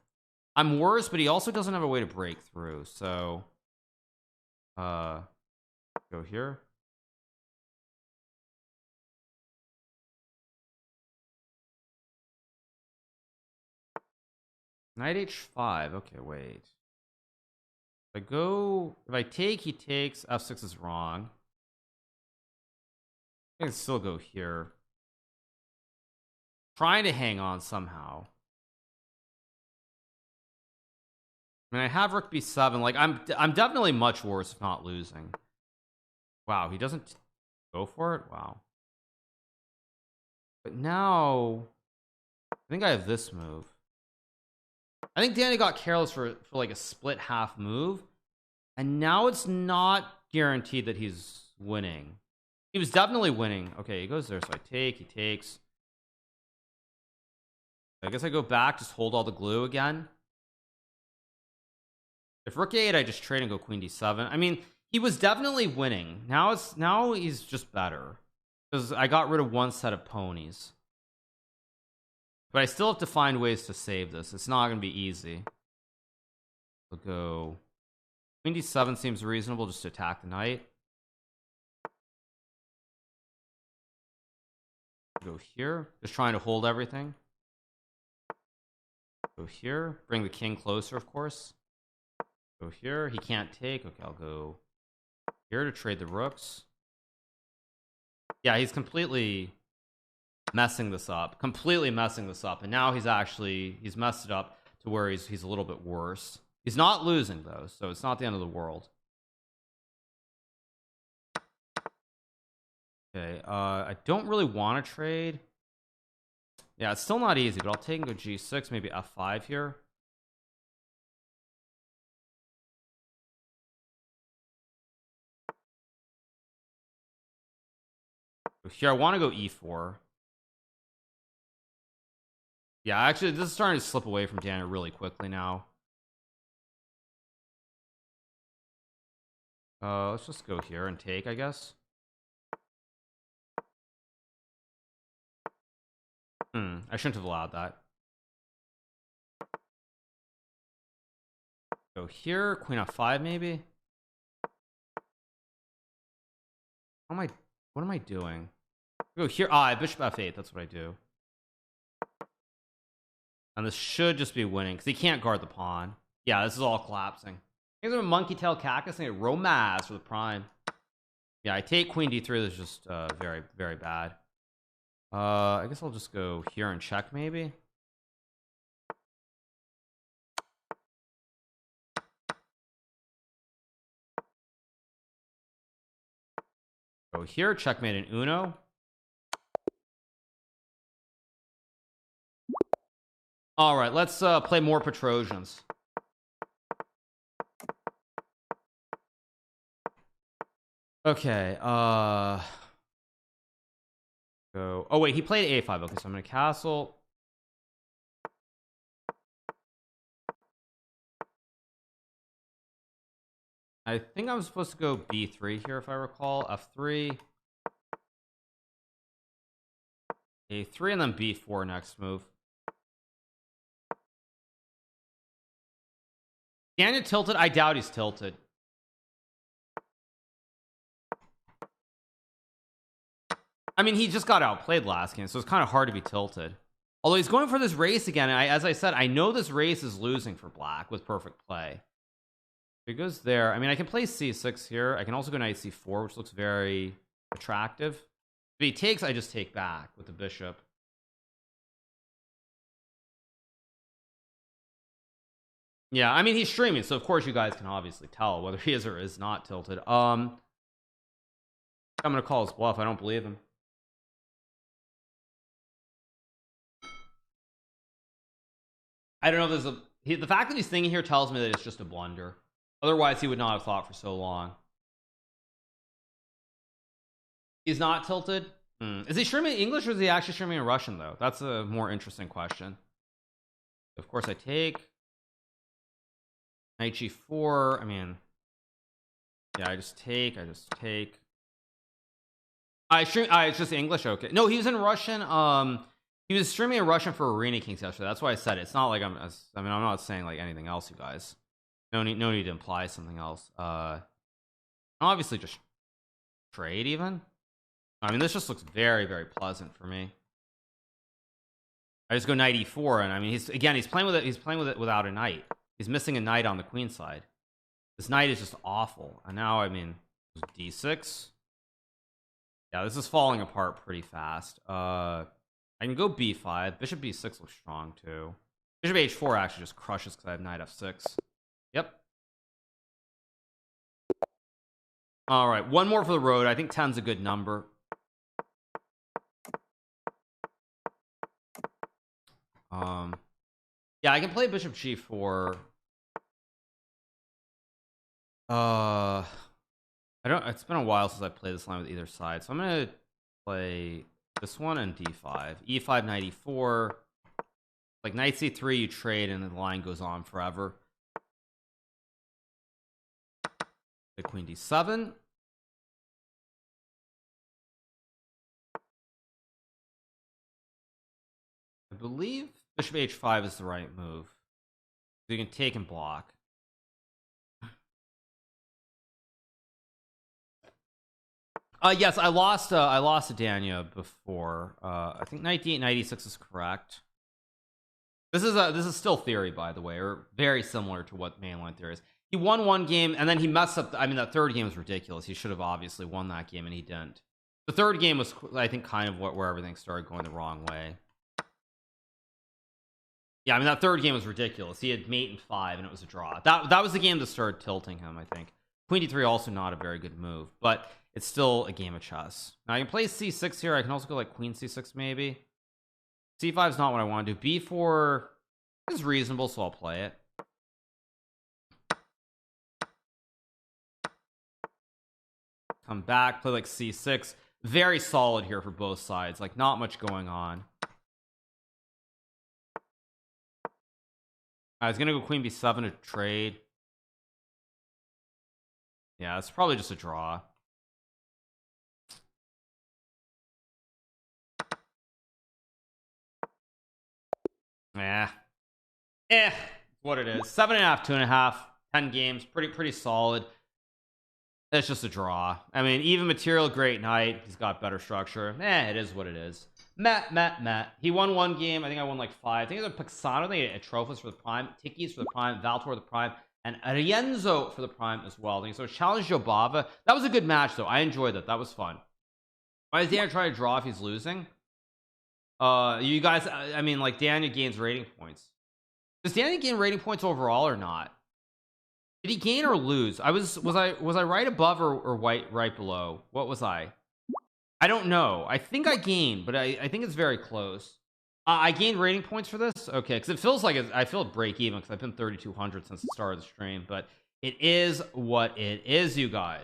A: I'm worse, but he also doesn't have a way to break through. So go here. Knight h5. Okay, wait. If I take, he takes. f6 is wrong. I can still go here. Trying to hang on somehow. I mean, I have rook b7. Like, I'm definitely much worse if not losing. Wow, he doesn't go for it? Wow. But now I think I have this move. I think Danny got careless for like a split half move, and now it's not guaranteed that he's winning. He was definitely winning. Okay, he goes there, so I take, he takes. I guess I go back, just hold all the glue again. If rook a8, I just trade and go queen d7. I mean, he was definitely winning. Now he's just better because I got rid of one set of ponies. But I still have to find ways to save this. It's not going to be easy. We'll go queen d7 seems reasonable, just to attack the knight. Go here, just trying to hold everything. Go here, bring the king closer, of course. Go here, he can't take. Okay, I'll go here to trade the rooks. Yeah, he's completely messing this up. And now he's messed it up to where he's a little bit worse. He's not losing though, so it's not the end of the world. Okay, I don't really want to trade. Yeah, it's still not easy, but I'll take and go g6, maybe f5 here. Here, I want to go e4. Yeah, actually, this is starting to slip away from Daniel really quickly now. Let's just go here and take, I guess. I shouldn't have allowed that. Go here, queen f5 maybe. What am I doing? Go here. Bishop f8. That's what I do. And this should just be winning because he can't guard the pawn. Yeah, this is all collapsing. Here's a monkey tail cactus and a romance for the prime. Yeah, I take queen d3. That's just very, very bad. I guess I'll just go here and check maybe. Go here, checkmate in Uno. All right, let's play more Petrosians. Okay, go. Oh wait, he played a5. Okay, so I'm gonna castle. I think I'm supposed to go b3 here if I recall. F3, a3, and then b4 next move. Daniel tilted? I doubt he's tilted. I mean, he just got outplayed last game, so it's kind of hard to be tilted. Although he's going for this race again, and as I said, I know this race is losing for black with perfect play. If he goes there, I mean, I can play c6 here. I can also go knight c4, which looks very attractive. If he takes, I just take back with the bishop. Yeah, I mean, he's streaming, so of course you guys can obviously tell whether he is or is not tilted. I'm gonna call his bluff. I don't believe him. I don't know if there's the fact that he's thinking here tells me that it's just a blunder. Otherwise he would not have thought for so long. He's not tilted. Is he streaming English or is he actually streaming in Russian though? That's a more interesting question. Of course I take knight g4. I mean, yeah, I just take it's just English. Okay, no, he was in Russian. He was streaming in Russian for Arena Kings yesterday. That's why I said it. It's not like I'm not saying like anything else, you guys. No need to imply something else. Obviously just trade even. I mean, this just looks very, very pleasant for me. I just go knight e4, and I mean, he's playing with it. He's playing with it without a knight. He's missing a knight on the queen side. This knight is just awful. And now, I mean, d6. Yeah, this is falling apart pretty fast. I can go b5. Bishop b6 looks strong too. Bishop h4 actually just crushes because I have knight f6. Yep. All right, one more for the road. I think 10's a good number. Yeah, I can play bishop g4. I don't. It's been a while since I played this line with either side, so I'm gonna play this one and d5, e5, knight e4. Like knight c3, you trade, and the line goes on forever. The queen d7. I believe bishop h5 is the right move. So you can take and block. Yes, I lost to Danya before. I think knight d8, knight e6 is correct. This is still theory, by the way, or very similar to what mainline theory is. He won one game and then he messed up. I mean, that third game was ridiculous. He should have obviously won that game and he didn't. The third game was, I think, kind of where everything started going the wrong way. Yeah, I mean, that third game was ridiculous. He had mate and 5 and it was a draw. That was the game that started tilting him, I think. Queen d3 also not a very good move, but it's still a game of chess. Now I can play c6 here. I can also go like queen c6 maybe. c5 is not what I want to do. b4 is reasonable, so I'll play it. Come back, play like c6. Very solid here for both sides. Like not much going on. I was gonna go queen b7 to trade. Yeah, it's probably just a draw. What it is. 7.5, 2.5, 10 games, pretty solid. It's just a draw. I mean, even material, great knight. He's got better structure. It is what it is. Matt. He won one game. I think I won like 5. I think it was a Paxano. They had trophies for the prime, Tikis for the prime, Valtor for the prime, and Arienzo for the prime as well. I think so. Challenge Jobava. That was a good match though. I enjoyed that. That was fun. Why is Dan trying to draw if he's losing? You guys, I mean, like Daniel gains rating points. Does Daniel gain rating points overall or not? Did he gain or lose? Was I right above or right below? What was I? I don't know. I think I gained, but I think it's very close. I gained rating points for this. Okay, because it feels like I feel break even because I've been 3,200 since the start of the stream, but it is what it is, you guys.